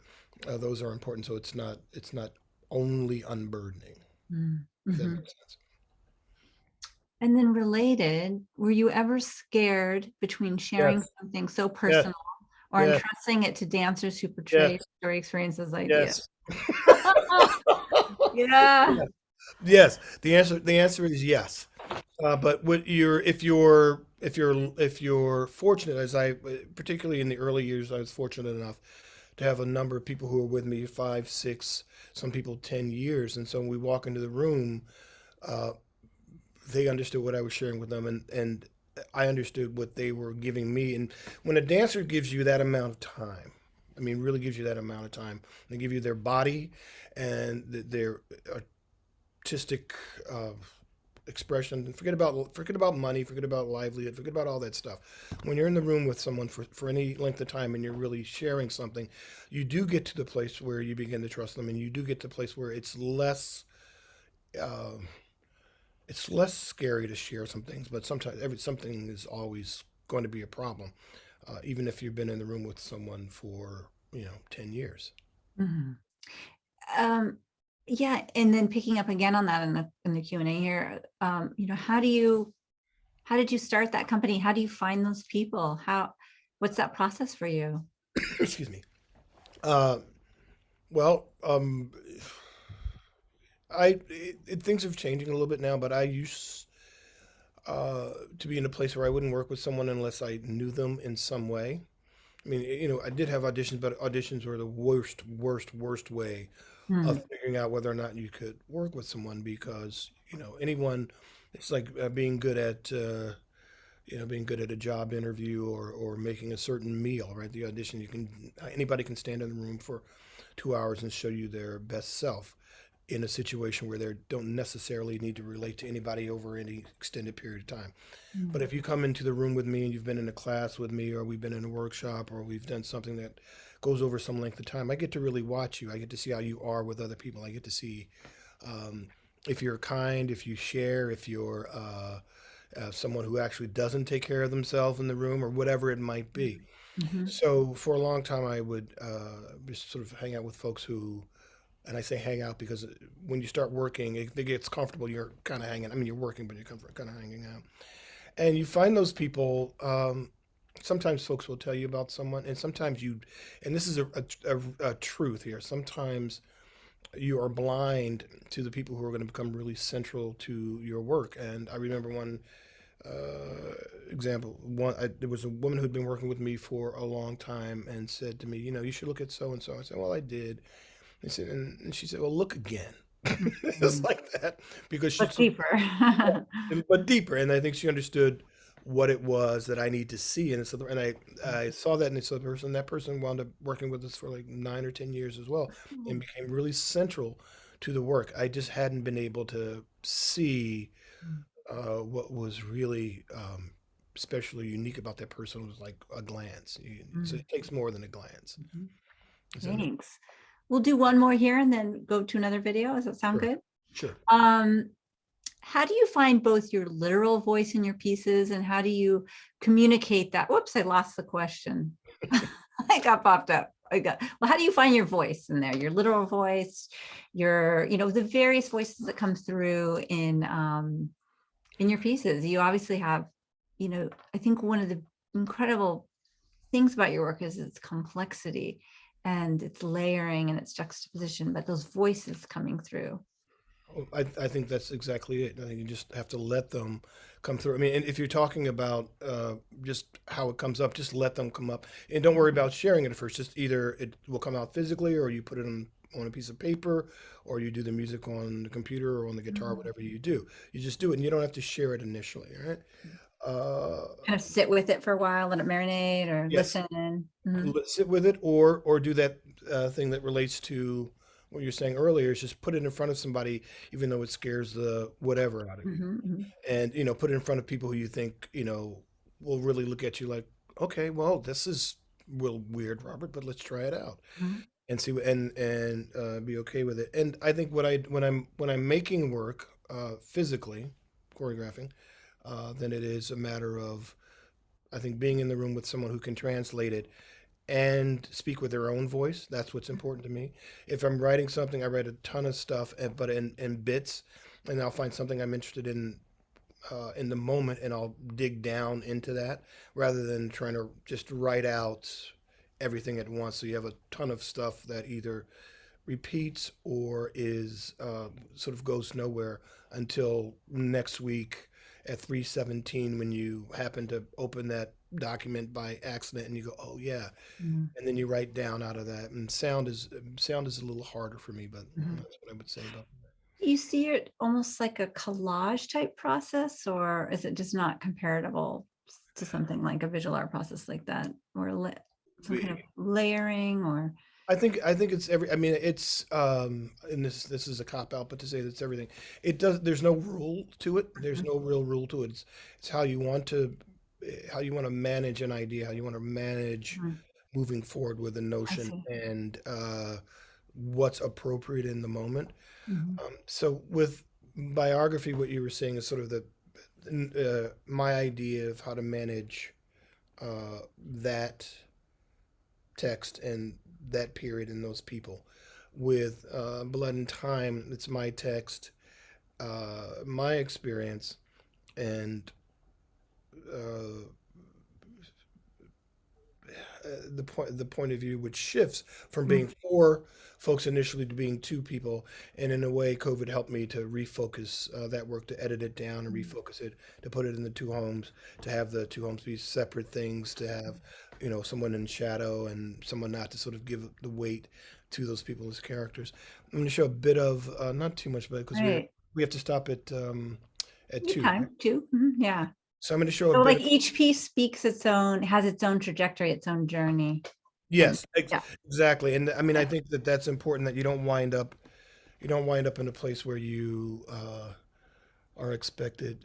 those are important. So it's not only unburdening, mm, if that mhm. makes sense. And then related, were you ever scared between sharing Yes. something so Yes. personal or Yes. entrusting it to dancers who portray Yes. story experiences ideas? Yes. Yeah. Yes. The answer is yes. But what you're if you're fortunate, as I, particularly in the early years, I was fortunate enough to have a number of people who were with me 5, 6, some people 10 years, and so when we walk into the room, uh, they understood what I was sharing with them, and I understood what they were giving me. And when a dancer gives you that amount of time, I mean, really gives you that amount of time, they give you their body and their artistic uh, expression. And forget about money, forget about livelihood, forget about all that stuff. When you're in the room with someone for any length of time, and you're really sharing something, you do get to the place where you begin to trust them, and you do get to the place where uh, it's less scary to share some things. But sometimes something is always going to be a problem, even if you've been in the room with someone for 10 years. Mhm. Um, yeah, and then picking up again on that in the Q&A here, how did you start that company? How do you find those people? What's that process for you? Excuse me. Uh, well, things have changing a little bit now, but I used to be in a place where I wouldn't work with someone unless I knew them in some way. I mean, I did have auditions, but auditions were the worst, worst, worst way Hmm. of figuring out whether or not you could work with someone, because anyone, it's like being good at being good at a job interview or making a certain meal, right? The audition, anybody can stand in the room for 2 hours and show you their best self in a situation where they don't necessarily need to relate to anybody over any extended period of time. But if you come into the room with me and you've been in a class with me, or we've been in a workshop, or we've done something that goes over some length of time, I get to really watch you. I get to see how you are with other people. I get to see if you're kind, if you share, if you're someone who actually doesn't take care of themselves in the room, or whatever it might be. Mhm. So for a long time, I would just sort of hang out with folks who, and I say hang out because when you start working, it gets comfortable. You're kind of hanging. I mean, you're working, but you're kind of hanging out. And you find those people. Sometimes folks will tell you about someone, and sometimes and this is a truth here. Sometimes you are blind to the people who are going to become really central to your work. And I remember one example. There was a woman who'd been working with me for a long time and said to me, you should look at so and so. I said, well, I did. I said, and she said, well, look again. Just Mhm. like that, because Look deeper. but deeper. And I think she understood what it was that I need to see. And I saw that in this other person. That person wound up working with us for like 9 or 10 years as well, and became really central to the work. I just hadn't been able to see what was really especially unique about that person was like a glance. So Mm. it takes more than a glance. Mhm. Does that make Thanks. We'll do one more here and then go to another video. Does that sound Sure. good? Sure. How do you find both your literal voice in your pieces, and how do you communicate that? Whoops, I lost the question. I got popped up. Well, how do you find your voice in there? Your literal voice, the various voices that come through in your pieces. You obviously have, I think one of the incredible things about your work is its complexity and its layering and its juxtaposition, but those voices coming through. Oh, I think that's exactly it. I think you just have to let them come through. I mean, and if you're talking about just how it comes up, just let them come up, and don't worry about sharing it at first. Just either it will come out physically, or you put it on a piece of paper, or you do the music on the computer or on the guitar, Mhm. whatever you do. You just do it, and you don't have to share it initially, all right? Uh, Kind of sit with it for a while, let it marinate or yes, listen. Mhm. sit with it, or do that thing that relates to what you're saying earlier. Is just put it in front of somebody, even though it scares the whatever out of you, Mhm, mhm. and put it in front of people who you think will really look at you like, okay, well, this is real weird, Robert, but let's try it out Mhm. and see and be okay with it. And I think when I'm making work physically, choreographing, then it is a matter of, I think, being in the room with someone who can translate it and speak with their own voice. That's what's important to me. If I'm writing something, I write a ton of stuff, but in bits, and I'll find something I'm interested in the moment, and I'll dig down into that rather than trying to just write out everything at once. So you have a ton of stuff that either repeats or is sort of goes nowhere until next week at 3:17 when you happen to open that document by accident and you go, oh yeah, Mhm. and then you write down out of that. And sound is a little harder for me, but Mhm. that's what I would say about You see it almost like a collage type process, or is it just not comparable to something like a visual art process like that, or some kind of that. layering or? I think it's every. I mean, it's and this is a cop out, but to say that it's everything, it does. There's no rule to it. There's Mhm. no real rule to it. It's how you want to manage an idea, how you want to manage Mhm. moving forward with a I notion, see. and what's appropriate in the moment. Mhm. So with biography, what you were saying is sort of my idea of how to manage that text and that period and those people. With Blood and Time, it's my text, my experience, and uh, the point of view which shifts from Mhm. being four folks initially to being two people, and in a way COVID helped me to refocus that work, to edit it down and Mhm. refocus it, to put it in the two homes, to have the two homes be separate things, to have someone in shadow and someone not to sort of give the weight to those people as characters. I'm going to show a bit of not too much, but because we Right. we have to stop at Good two, right? time too. Mhm. Yeah. So I'm going to show So a like bit. each piece speaks its own, has its own trajectory, its own journey. Yes, Yeah. exactly. And I mean, I think that that's important, that you don't wind up in a place where you are expected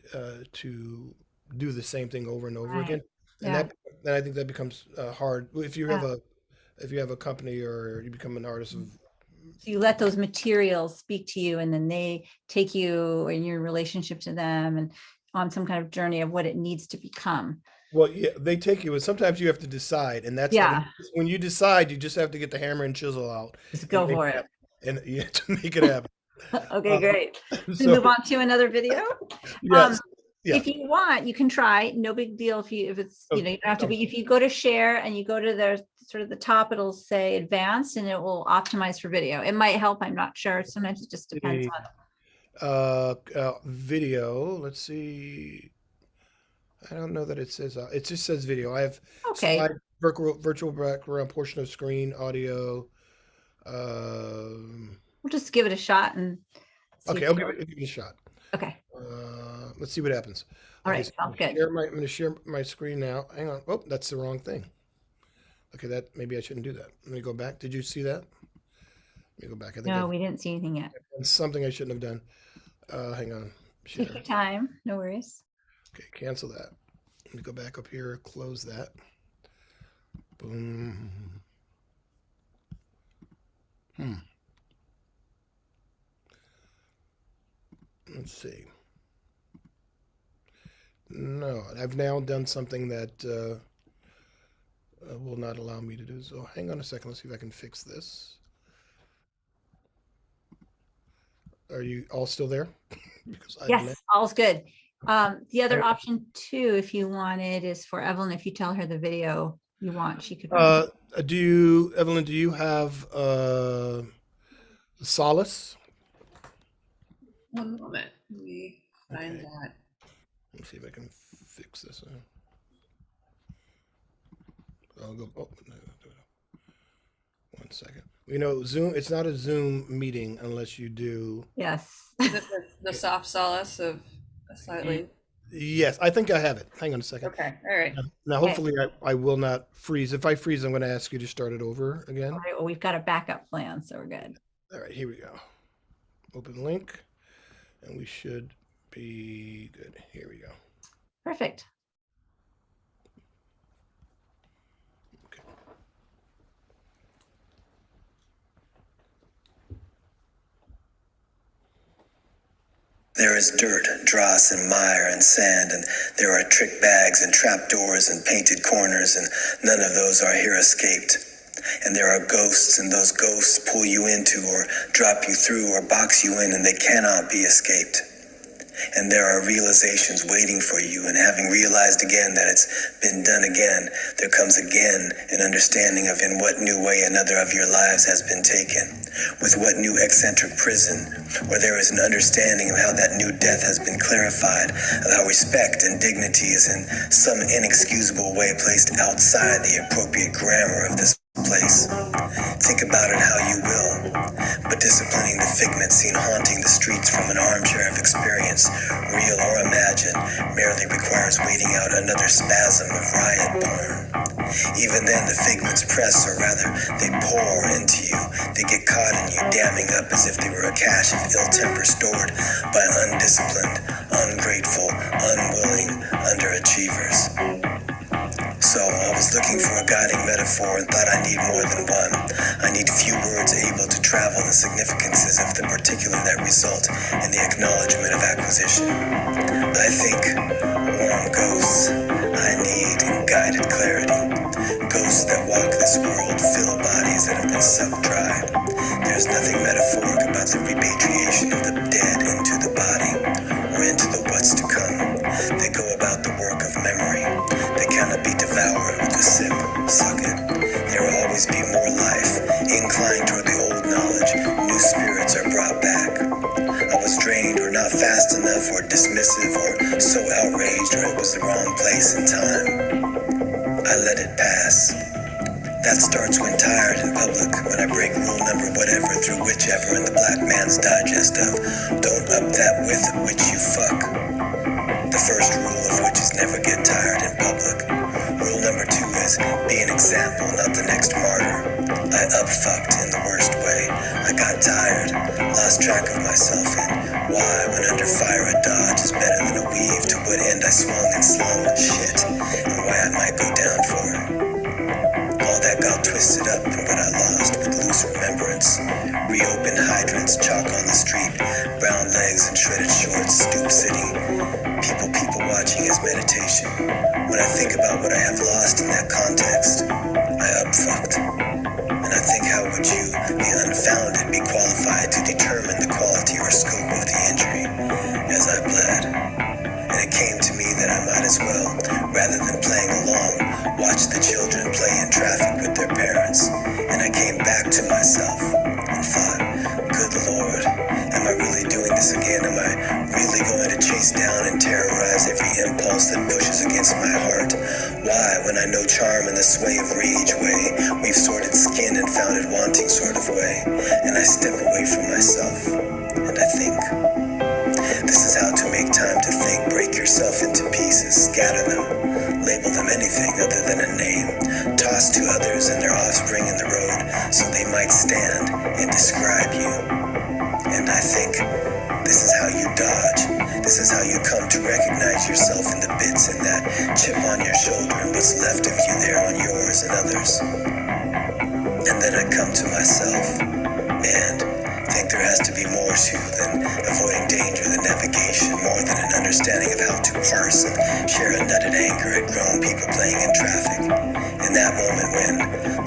to do the same thing over and over Right. again. And Yeah. then I think that becomes hard if you have Yeah. a company or you become an artist of. So you let those materials speak to you, and then they take you in your relationship to them and on some kind of journey of what it needs to become. Well, yeah, they take you, and sometimes you have to decide, and that's Yeah. when you decide, you just have to get the hammer and chisel out Just and go make for it it. happen. And you have to make it happen. Okay, great. We So move on to another video. yes, yeah. If you want, you can try. No big deal if it's, you don't have to be. If you go to share and you go to their sort of the top, it'll say advanced and it will optimize for video. It might help. I'm not sure. Sometimes it just depends on. Video. Let's see. I don't know that it says. It just says video. I have Okay. slide, virtual background, portion of screen, audio. We'll just give it a shot and see. Okay, I'll give it a shot. Okay. Let's see what happens. All Okay, right. so Sounds good. I'm going to share my screen now. Hang on. Oh, that's the wrong thing. Okay, maybe I shouldn't do that. Let me go back. Did you see that? Let me go back. I think No, I've we didn't see anything yet. done something I shouldn't have done. Hang on. Share. Take your time. No worries. Okay, cancel that. Let me go back up here, close that. Boom. Let's see. No, I've now done something that will not allow me to do. So hang on a second. Let's see if I can fix this. Are you all still there? Because Yes, all's good. The other option too, if you wanted, is for Evelyn. If you tell her the video you want, she could. Evelyn, do you have Solace? One moment. Let me find Okay. that. Let's see if I can fix this. I'll go. Oh, no, 1 second. You know, Zoom. It's not a Zoom meeting unless you do. Yes. Is it the soft solace of a slightly? Yes, I think I have it. Hang on a second. Okay. All right. Now, hopefully, I will not freeze. If I freeze, I'm going to ask you to start it over again. All right. Well, we've got a backup plan, so we're good. All right, here we go. Open link, and we should be good. Here we go. Perfect. Okay. There is dirt, dross, and mire and sand, and there are trick bags and trapdoors and painted corners, and none of those are here escaped. And there are ghosts, and those ghosts pull you into or drop you through or box you in, and they cannot be escaped. And there are realizations waiting for you, and having realized again that it's been done again, there comes again an understanding of in what new way another of your lives has been taken, with what new eccentric prison, where there is an understanding of how that new death has been clarified, of how respect and dignity is in some inexcusable way placed outside the appropriate grammar of this place. Think about it how you will, but disciplining the figment seen haunting the streets from an armchair of experience, real or imagined, merely requires waiting out another spasm of riot porn. Even then, the figments press, or rather, they pour into you. They get caught in you, damming up as if they were a cache of ill temper stored by undisciplined, ungrateful, unwilling underachievers. So I was looking for a guiding metaphor and thought I need more than one. I need few words able to travel the significances of the particular that result in the acknowledgement of acquisition. I think warm ghosts. I need guided clarity. Ghosts that walk this world fill bodies that have been sucked dry. There's nothing metaphoric about the repatriation of the dead into the body or into the what's to come. They go about the work of memory. They cannot be devoured with a sip. Suck it. There will always be more life. Inclined toward the old knowledge, new spirits are brought back. I was drained or not fast enough or dismissive or so outraged or it was the wrong place and time. I let it pass. That starts when tired in public, when I break rule number whatever through whichever in the black man's digest of don't up that with which you fuck. The first rule of which is never get tired in public. Rule number 2 is be an example, not the next martyr. I up-fucked in the worst way. I got tired, lost track of myself, and why, when under fire, a dodge is better than a weave, to what end I swung and slung shit, and why I might go down for it. All that got twisted up and what I lost with loose remembrance. Reopened hydrants, chalk on the street, brown legs and shredded shorts, stoop sitting. People watching as meditation. When I think about what I have lost in that context, I up-fucked. And I think, how would you, the unfounded, be qualified to determine the quality or scope of the injury as I bled? And it came to me that I might as well, rather than playing along, watch the children play in traffic with their parents. And I came back to myself and thought, good Lord, am I really doing this again? Am I really going to chase down and terrorize every impulse that pushes against my heart? Why, when I know charm in the sway of rage way, we've sorted skin and found it wanting sort of way, and I step away from myself, and I think. This is how to make time to think. Break yourself into pieces, scatter them, label them anything other than a name. Toss to others and their offspring in the road so they might stand and describe you. And I think this is how you dodge. This is how you come to recognize yourself in the bits and that chip on your shoulder and what's left of you there on yours and others. And then I come to myself and think there has to be more to than avoiding danger than navigation, more than an understanding of how to parse and share a nutted anger at grown people playing in traffic. In that moment when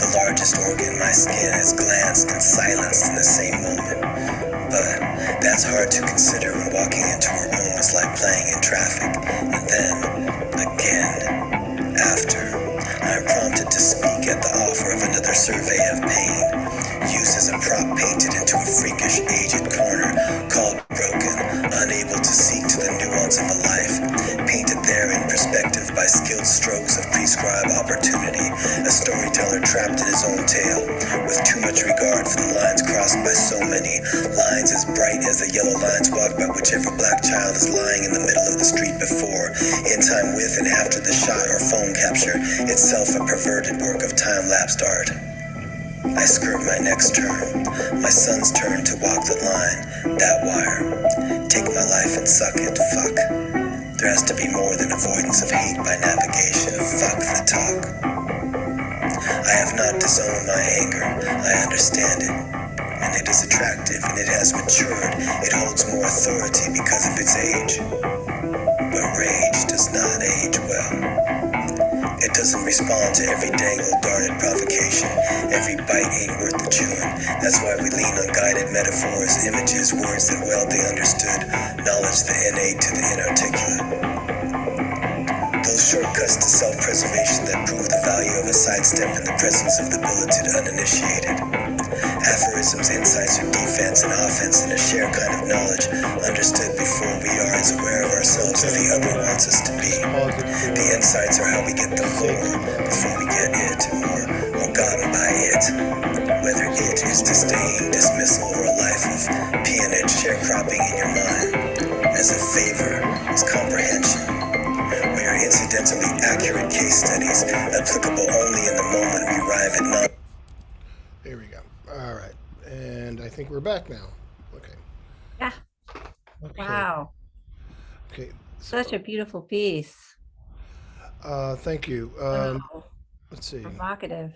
the largest organ, my skin, is glanced and silenced in the same moment. But that's hard to consider when walking into a room is like playing in traffic. And then, again, after, I am prompted to speak at the offer of another survey of pain, used as a prop painted into a freakish aged corner, called broken, unable to seek to the nuance of a life, painted there in perspective by skilled strokes of prescribed opportunity, a storyteller trapped in his own tale, with too much regard for the lines crossed by so many, lines as bright as the yellow lines walked by whichever black child is lying in the middle of the street before, in time with and after the shot or phone capture, itself a perverted work of time-lapsed art. I skirt my next turn, my son's turn to walk the line, that wire. Take my life and suck it, fuck. There has to be more than avoidance of hate by navigation, fuck the talk. I have not disowned my anger, I understand it. And it is attractive, and it has matured. It holds more authority because of its age. But rage does not age well. It doesn't respond to every dangled, darted provocation. Every bite ain't worth the chewing. That's why we lean on guided metaphors, images, words that well they understood, knowledge the innate to the inarticulate. Those shortcuts to self-preservation that prove the value of a sidestep in the presence of the billeted uninitiated. Aphorisms, insights, or defense and offense in a shared kind of knowledge, understood before we are as aware of ourselves as the other wants us to be. The insights are how we get the more before we get it, or gotten by it. Whether it is disdain, dismissal, or a life of peonage sharecropping in your mind. As a favor is comprehension. We are incidentally accurate case studies, applicable only in the moment we arrive at non. There we go. All right. And I think we're back now. Okay. Yeah. Okay. Wow. Okay. Such a beautiful piece. Thank you. Wow. Let's see. Provocative.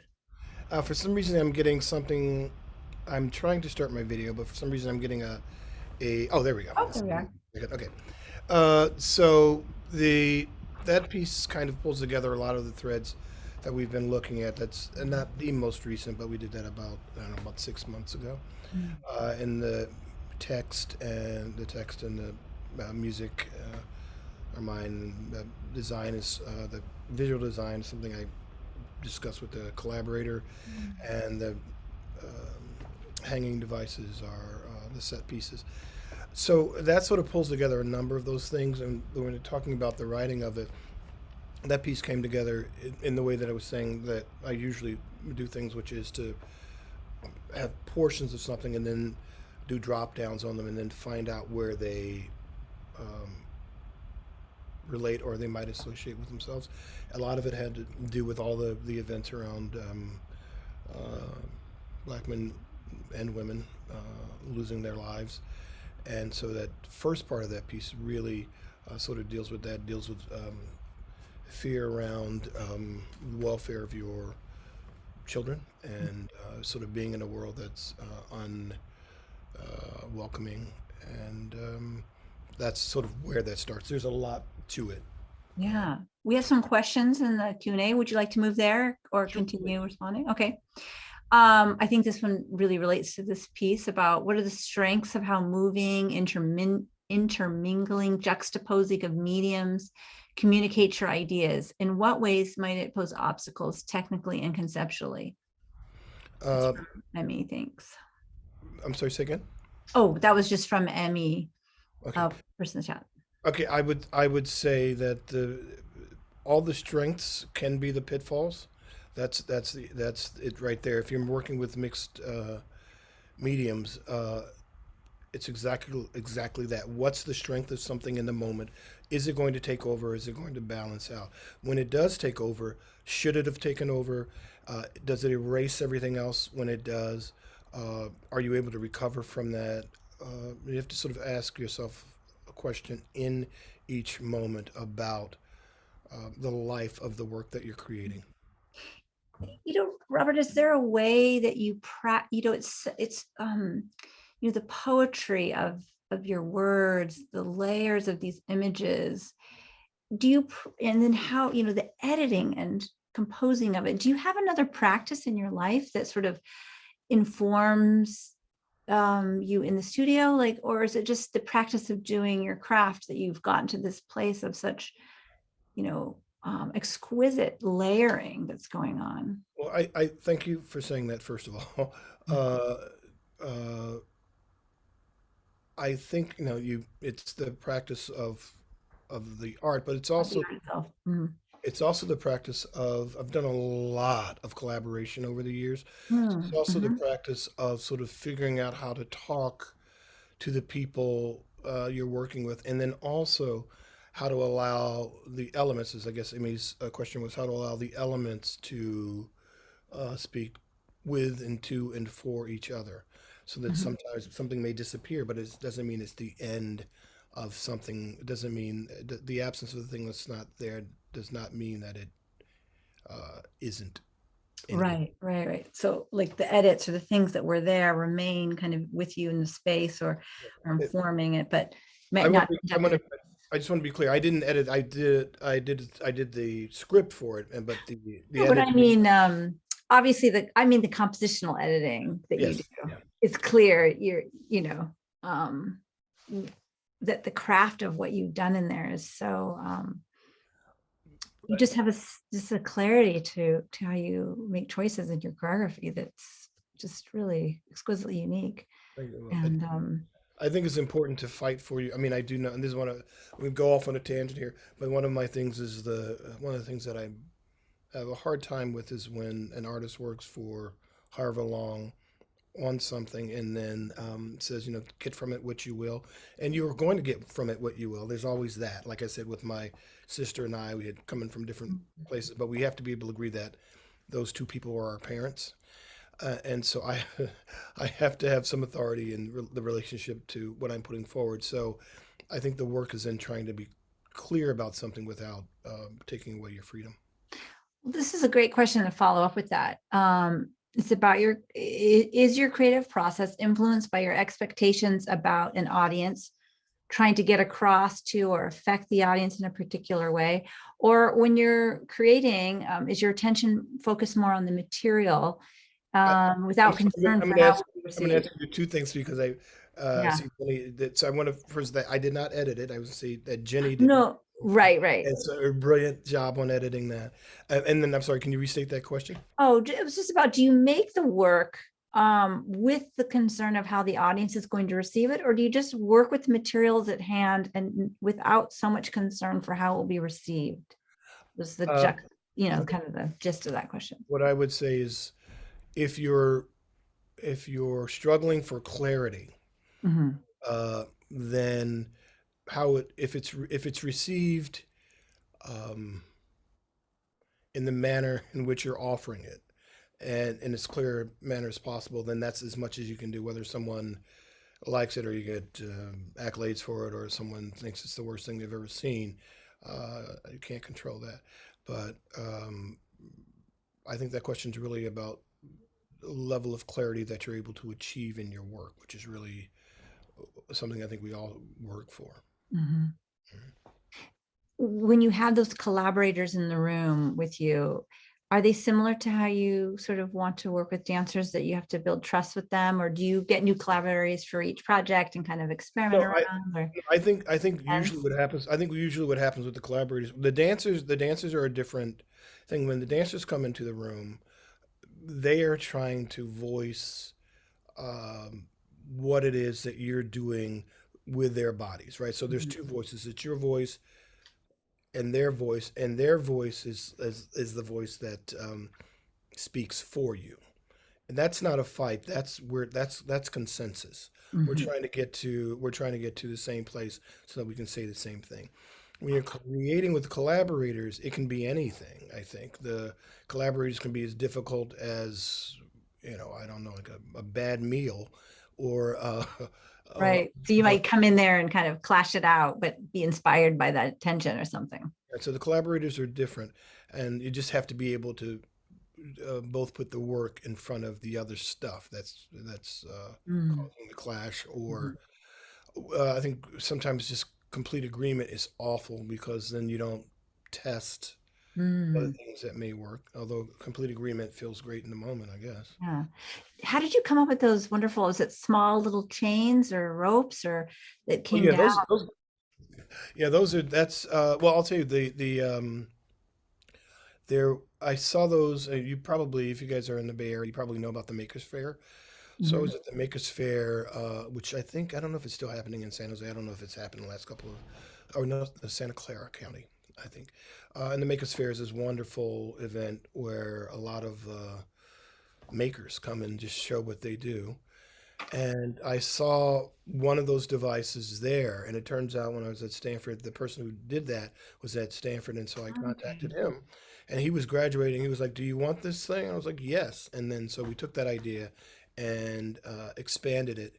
For some reason, I'm getting something. I'm trying to start my video, but for some reason, I'm getting a. Oh, there we go. Oh, there we are. Okay. So that piece kind of pulls together a lot of the threads that we've been looking at. That's not the most recent, but we did that about 6 months ago. In the text and the music, are mine. The design is the visual design, something I discussed with the collaborator, and the hanging devices are the set pieces. So that sort of pulls together a number of those things, and when we're talking about the writing of it, that piece came together in the way that I was saying that I usually do things, which is to have portions of something and then do drop downs on them and then find out where they relate or they might associate with themselves. A lot of it had to do with all the events around uh, black men and women losing their lives. And so that first part of that piece really sort of deals with that, deals with fear around welfare of your children and sort of being in a world that's unwelcoming. And that's sort of where that starts. There's a lot to it. Yeah, we have some questions in the Q&A. Would you like to move there or Sure. continue responding? Okay. I think this one really relates to this piece about what are the strengths of how moving, intermingling, juxtaposing of mediums communicates your ideas. In what ways might it pose obstacles technically and conceptually? That's Uh, from Emmy, thanks. I'm sorry, say again? Oh, that was just from Emmy, Okay. person in the chat. Okay, I would say that all the strengths can be the pitfalls. That's it right there. If you're working with mixed mediums, it's exactly that. What's the strength of something in the moment? Is it going to take over? Is it going to balance out? When it does take over, should it have taken over? Does it erase everything else when it does? Are you able to recover from that? You have to sort of ask yourself a question in each moment about the life of the work that you're creating. Robert, is there a way that the poetry of your words, the layers of these images, and then how, the editing and composing of it, do you have another practice in your life that sort of informs you in the studio, or is it just the practice of doing your craft that you've gotten to this place of such, exquisite layering that's going on? Well, I thank you for saying that, first of all. Uh, I think it's the practice of the art, but it's also Mhm. the practice of I've done a lot of collaboration over the years. It's Mm, also the mhm. practice of sort of figuring out how to talk to the people you're working with, and then also how to allow the elements, as I guess Amy's question was, how to allow the elements to speak with and to and for each other, so that Mhm. sometimes something may disappear, but it doesn't mean it's the end of something. It doesn't mean the absence of the thing that's not there does not mean that it isn't anymore. Right. So like the edits or the things that were there remain kind of with you in the space or It- informing it, but I might want not. to, I want to, I just want to be clear. I didn't edit. I did the script for it, but the No, but edit. I mean, obviously the compositional editing that you do, Yes. Yeah. it's clear um, that the craft of what you've done in there is so, you just have just a clarity to how you make choices in your choreography that's just really exquisitely unique. Thank you. And I think it's important to fight for you. I mean, I do know, and this is we go off on a tangent here, but one of my things is one of the things that I have a hard time with is when an artist works for however long on something and then says, get from it what you will. And you're going to get from it what you will. There's always that. Like I said, with my sister and I, we had coming from different places, but we have to be able to agree that those two people are our parents. And so I, I have to have some authority in the relationship to what I'm putting forward. So I think the work is in trying to be clear about something without taking away your freedom. this is a great question to follow up with that. It's about is your creative process influenced by your expectations about an audience, trying to get across to or affect the audience in a particular way? Or when you're creating, is your attention focused more on the material without concern for how it's I'm going to received? ask you two things because I Yeah. see Jenny. So I want to first that I did not edit it. I was say that Jenny did. No, right. It's a brilliant job on editing that. And then I'm sorry, can you restate that question? Oh, it was just about, do you make the work with the concern of how the audience is going to receive it, or do you just work with the materials at hand and without so much concern for how it will be received? Was the Uh, kind of the gist of that question. what I would say is, if you're struggling for clarity, Mhm. then if it's received um, in the manner in which you're offering it, and in as clear a manner as possible, then that's as much as you can do. Whether someone likes it or you get accolades for it, or someone thinks it's the worst thing they've ever seen, you can't control that. But I think that question's really about the level of clarity that you're able to achieve in your work, which is really something I think we all work for. Mhm. When you have those collaborators in the room with you, are they similar to how you sort of want to work with dancers, that you have to build trust with them, or do you get new collaborators for each project and kind of experiment No, around? Or I think usually depends? what happens. I think usually what happens with the collaborators, the dancers are a different thing. When the dancers come into the room, they are trying to voice um, what it is that you're doing with their bodies, right? So there's Mhm. two voices. It's your voice and their voice is the voice that speaks for you. And that's not a fight. That's consensus. Mhm. We're trying to get to the same place so that we can say the same thing. When you're creating with collaborators, it can be anything. I think the collaborators can be as difficult as, I don't know, like a bad meal, or uh, Right. So you might come in there and kind of clash it out, but be inspired by that tension or something. and so the collaborators are different, and you just have to be able to both put the work in front of the other stuff that's Mm. causing the clash. Mhm. Or I think sometimes just complete agreement is awful, because then you don't test other Mm. things that may work. Although complete agreement feels great in the moment, I guess. Yeah. How did you come up with those wonderful, is it small little chains or ropes or that Oh came yeah, down? those yeah, those are that's well, I'll tell you the there I saw those. You probably, if you guys are in the Bay Area, you probably know about the Makers Fair. So I Mhm. was at the Makers Fair, which I don't know if it's still happening in San Jose. I don't know if it's happened in the last couple of, or no, Santa Clara County, I think. And the Makers Fair is this wonderful event where a lot of makers come and just show what they do. And I saw one of those devices there, and it turns out when I was at Stanford, the person who did that was at Stanford, and so I contacted Okay. him, and he was graduating. He was like, "Do you want this thing?" I was like, "Yes." And then so we took that idea and expanded it.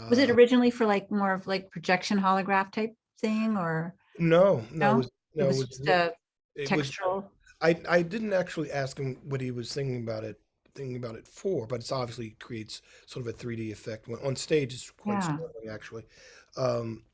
Was it Uh, originally for like more of like projection holograph type thing, or no, no, no? It it was was just a it was textural. I didn't actually ask him what he was thinking about it for, but it's obviously creates sort of a 3D effect. When on stage, it's quite Yeah. startling, actually. Um,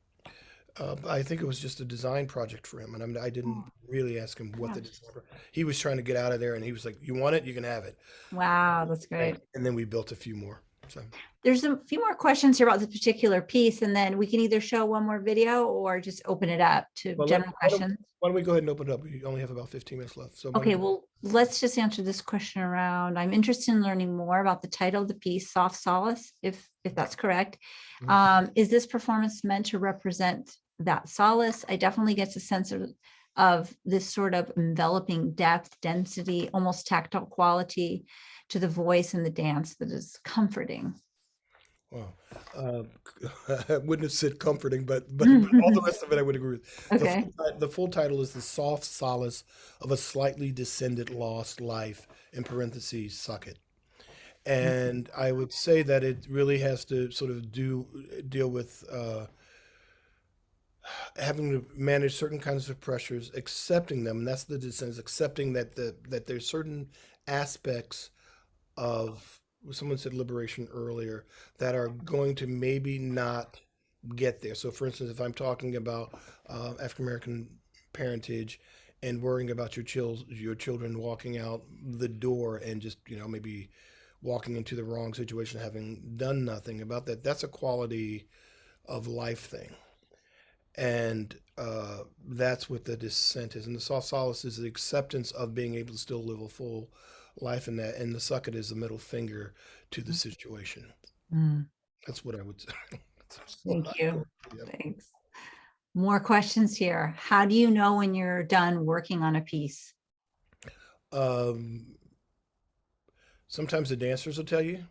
but I think it was just a design project for him, and I didn't Oh, really ask him what yeah. the design. He was trying to get out of there, and he was like, "You want it? You can have it." Wow, that's And, great. and then we built a few more. So There's a few more questions here about this particular piece, and then we can either show one more video or just open it up to well, general questions. why don't we go ahead and open it up? We only have about 15 minutes left, so why don't Okay, we? well, let's just answer this question around. I'm interested in learning more about the title of the piece, Soft Solace, if that's correct. Mhm. Is this performance meant to represent that solace? I definitely get a sense of this sort of enveloping depth, density, almost tactile quality to the voice and the dance that is comforting. Wow. I wouldn't have said comforting, but all the rest of it I would agree with. Okay. The full title is The Soft Solace of a Slightly Descended Lost Life, in parentheses, Suck It. And I would say that it really has to sort of deal with having to manage certain kinds of pressures, accepting them, and that's the descent, accepting that that there's certain aspects of, someone said liberation earlier, that are going to maybe not get there. So, for instance, if I'm talking about African American parentage and worrying about your children walking out the door and just maybe walking into the wrong situation, having done nothing about that, that's a quality of life thing. And that's what the dissent is. And the soft solace is the acceptance of being able to still live a full life in that. And the suck it is the middle finger to the situation. Mm, That's what I would say. That's what thank I you. go. Yep. Thanks. More questions here. How do you know when you're done working on a piece? Um, Sometimes the dancers will tell you.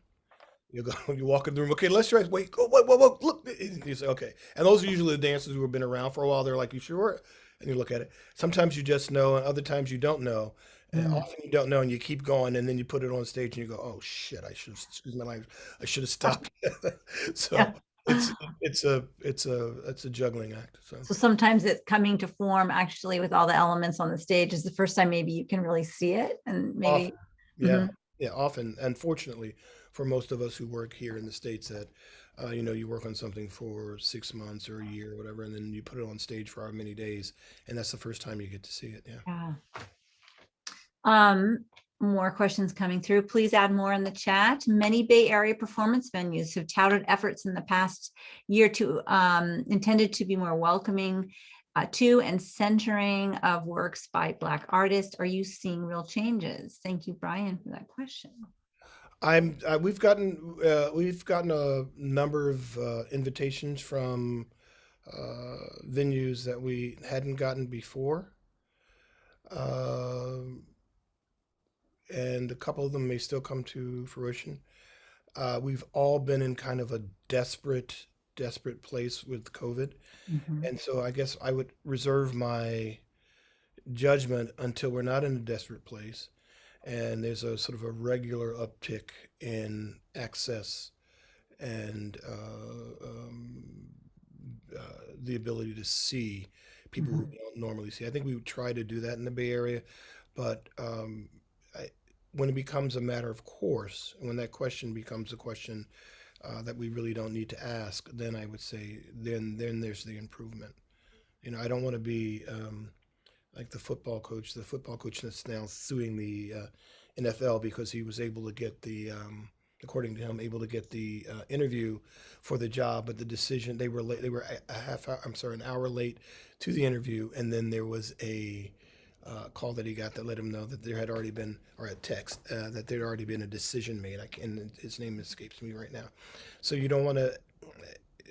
You go, you walk in the room. Okay, let's try. Wait, go, whoa, whoa, whoa, look. You say okay, and those are usually the dancers who have been around for a while. They're like, "You sure?" and you look at it. Sometimes you just know, and other times you don't know. And Mm. often you don't know, and you keep going, and then you put it on stage, and you go, "Oh shit! I should, excuse my language, I should have stopped." So Yeah. it's a juggling act. So So sometimes it's coming to form actually with all the elements on the stage is the first time maybe you can really see it and maybe. often, yeah, Mhm. yeah, often, unfortunately, for most of us who work here in the States, that you work on something for 6 months or a year or whatever, and then you put it on stage for how many days, and that's the first time you get to see it. Yeah. Yeah. Um, More questions coming through. Please add more in the chat. Many Bay Area performance venues have touted efforts in the past year to intended to be more welcoming to and centering of works by Black artists. Are you seeing real changes? Thank you, Brian, for that question. We've gotten a number of invitations from venues that we hadn't gotten before. Um and a couple of them may still come to fruition. We've all been in kind of a desperate place with COVID, Mhm. and so I guess I would reserve my judgment until we're not in a desperate place, and there's a sort of a regular uptick in access and the ability to see people who Mhm. we don't normally see. I think we would try to do that in the Bay Area, but I, when it becomes a matter of course, and when that question becomes a question that we really don't need to ask, then I would say then there's the improvement. I don't want to be like the football coach that's now suing the NFL because he was able to get according to him, able to get the interview for the job, but the decision they were late. They were a half hour, I'm sorry, an hour late to the interview, and then there was a call that he got that let him know that there had already been, or a text that there'd already been a decision made. And his name escapes me right now. So you don't want to.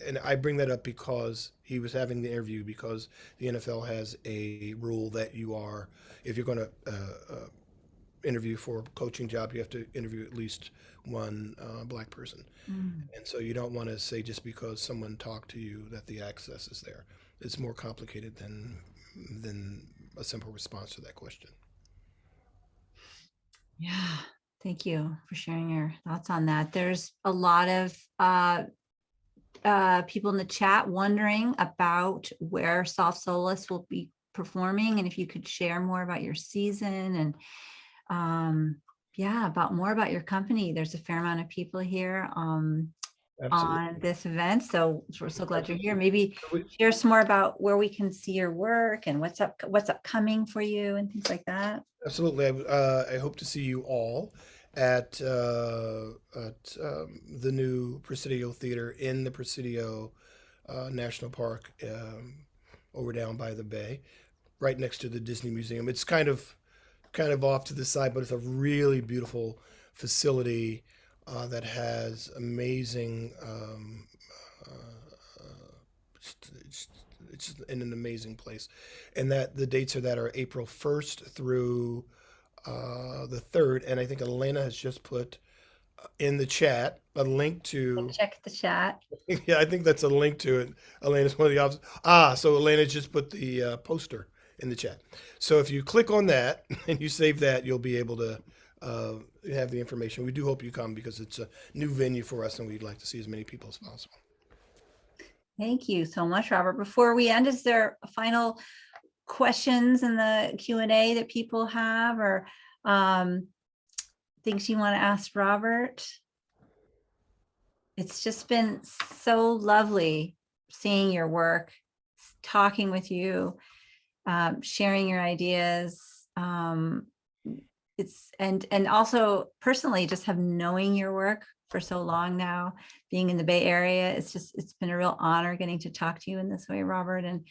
And I bring that up because he was having the interview because the NFL has a rule that if you're going to interview for a coaching job, you have to interview at least one black person. Mm. And so you don't want to say just because someone talked to you that the access is there. It's more complicated than a simple response to that question. Yeah, thank you for sharing your thoughts on that. There's a lot of people in the chat wondering about where Soft Solace will be performing and if you could share more about your season and more about your company. There's a fair amount of people here on this event, so we're so glad you're here. Maybe share some more about where we can see your work and what's upcoming for you and things like that. Absolutely. I hope to see you all at the new Presidio Theater in the Presidio National Park over down by the bay, right next to the Disney Museum. It's kind of off to the side, but it's a really beautiful facility that has amazing. It's in an amazing place, and that the dates are April 1st through the 3rd, and I think Elena has just put in the chat a link to. Check the chat. Yeah, I think that's a link to it. Elena's one of the officers. So Elena just put the poster in the chat. So if you click on that and you save that, you'll be able to have the information. We do hope you come because it's a new venue for us, and we'd like to see as many people as possible. Thank you so much, Robert. Before we end, is there final questions in the Q&A that people have or things you want to ask Robert? It's just been so lovely seeing your work, talking with you, sharing your ideas. It's and also personally just have knowing your work for so long now, being in the Bay Area. It's been a real honor getting to talk to you in this way, Robert. And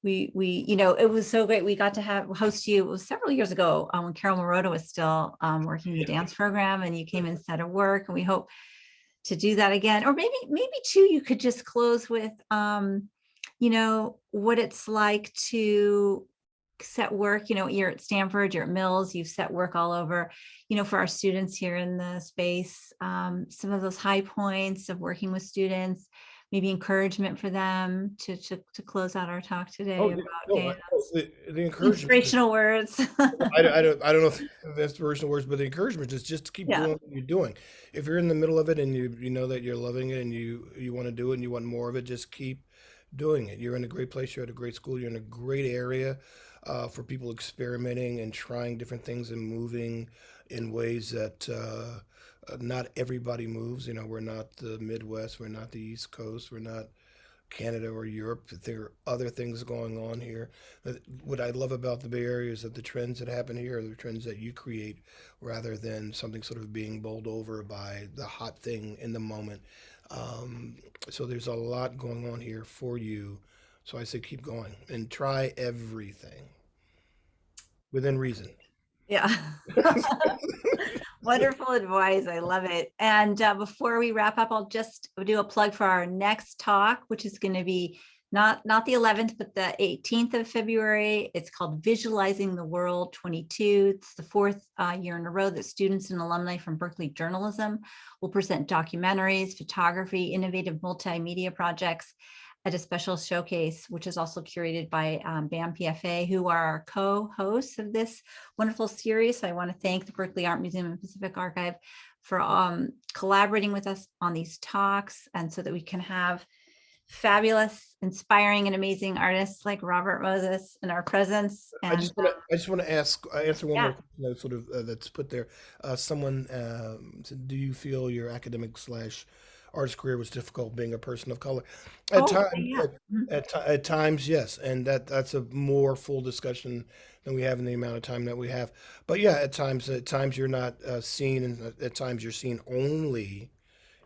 we it was so great. We got to host you. It was several years ago when Carol Moroda was still working the dance program, and you came instead of work. And we hope to do that again, or maybe too. You could just close with what it's like to set work. You're at Stanford, you're at Mills, you've set work all over. For our students here in the space, some of those high points of working with students. maybe encouragement for them to close out our talk today Oh, about no, dance? the encouragement. Inspirational words. I don't know if that's inspirational words, but the encouragement is just to keep Yeah. doing what you're doing. If you're in the middle of it and you know that you're loving it and you want to do it and you want more of it, just keep doing it. You're in a great place. You're at a great school. You're in a great area for people experimenting and trying different things and moving in ways that not everybody moves. You know, we're not the Midwest. We're not the East Coast. We're not Canada or Europe. There are other things going on here. What I love about the Bay Area is that the trends that happen here are the trends that you create rather than something sort of being bowled over by the hot thing in the moment. So there's a lot going on here for you. So I say keep going and try everything within reason. Yeah. Wonderful advice. I love it. And before we wrap up, I'll just do a plug for our next talk, which is going to be not the 11th, but the 18th of February. It's called Visualizing the World 22. It's the fourth year in a row that students and alumni from Berkeley journalism will present documentaries, photography, innovative multimedia projects at a special showcase, which is also curated by BAM PFA, who are our co-hosts of this wonderful series. So I want to thank the Berkeley Art Museum and Pacific Archive for collaborating with us on these talks, and so that we can have fabulous, inspiring, and amazing artists like Robert Moses in our presence. I And just want to answer one Yeah. more question that sort of that's put there. Someone said, "Do you feel your academic / artist career was difficult being a person of color?" At Oh, times, yeah. at times, yes, and that's a more full discussion than we have in the amount of time that we have. But yeah, at times you're not seen, and at times you're seen only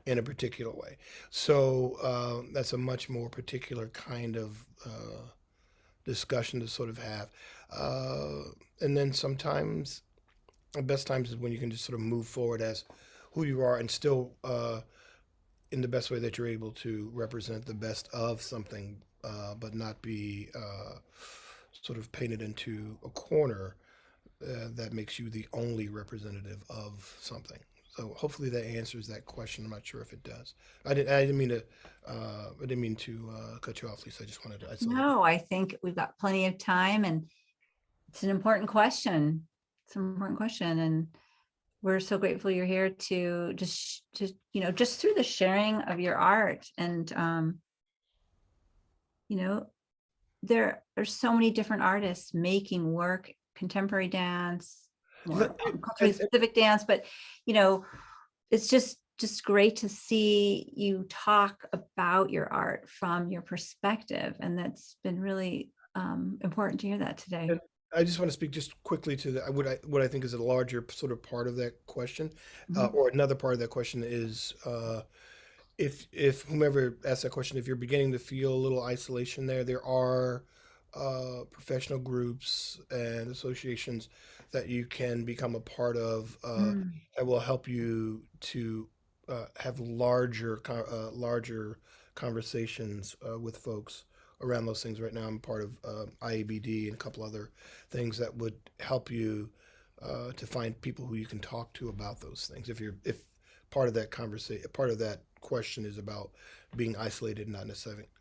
in a particular way. So that's a much more particular kind of discussion to sort of have. And then sometimes the best times is when you can just sort of move forward as who you are and still in the best way that you're able to represent the best of something, but not be sort of painted into a corner that makes you the only representative of something. So hopefully that answers that question. I'm not sure if it does. I didn't mean to cut you off, Lisa. I just wanted to. No, I think we've got plenty of time, and it's an important question. It's an important question, and we're so grateful you're here to just through the sharing of your art. And there are so many different artists making work, contemporary dance, more culturally specific dance, but it's just great to see you talk about your art from your perspective, and that's been really important to hear that today. I just want to speak just quickly to what I think is a larger sort of part of that question, or another part of that question is if whomever asked that question, if you're beginning to feel a little isolation there are professional groups and associations that you can become a part of that will help you to have larger conversations with folks around those things. Right now, I'm part of IABD and a couple other things that would help you to find people who you can talk to about those things. If part of that conversation, part of that question is about being isolated, not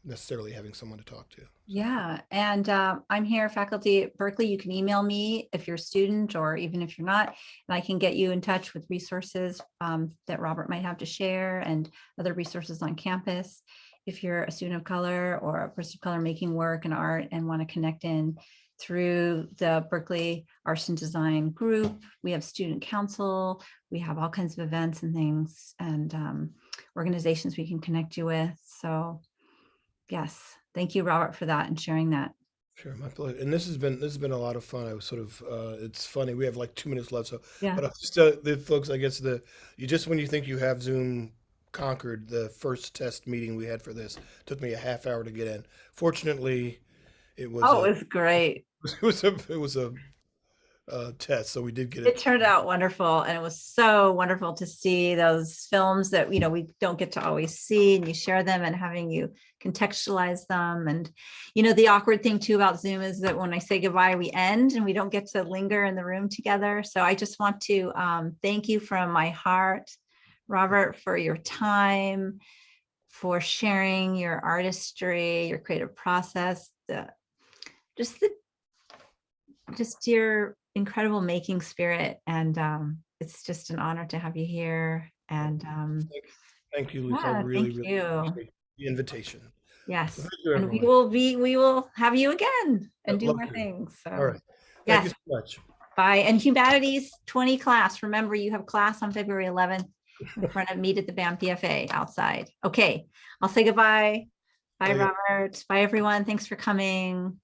necessarily having someone to talk to. Yeah, and I'm here, faculty at Berkeley. You can email me if you're a student or even if you're not, and I can get you in touch with resources that Robert might have to share and other resources on campus. If you're a student of color or a person of color making work and art and want to connect in through the Berkeley Arts and Design group, we have student council, we have all kinds of events and things and organizations we can connect you with. So yes, thank you, Robert, for that and sharing that. Sure, my pleasure. And this has been a lot of fun. I was sort of it's funny, we have like 2 minutes left, so Yeah. but still the folks, I guess when you think you have Zoom conquered, the first test meeting we had for this took me a half hour to get in. Fortunately, it was it was great. it was a test, so we did get It turned out wonderful, and it was so wonderful to see those films that we don't get to always see, and you share them and having you contextualize them. And the awkward thing too about Zoom is that when I say goodbye, we end and we don't get to linger in the room together. So I just want to thank you from my heart, Robert, for your time, for sharing your artistry, your creative process, just your incredible making spirit. And it's just an honor to have you here. And Thank you, Lisa. I yeah, really, thank really you. appreciate the invitation. Yes. Thank you, And everyone. we will have you again and I'd do love more to. things. So All right. Thank you yes. so much. Bye. And Humanities 20 class. Remember, you have class on February 11th in front of Meet at the BAM PFA outside. Okay. I'll say goodbye. Bye, Bye. Robert. Bye, everyone. Thanks for coming.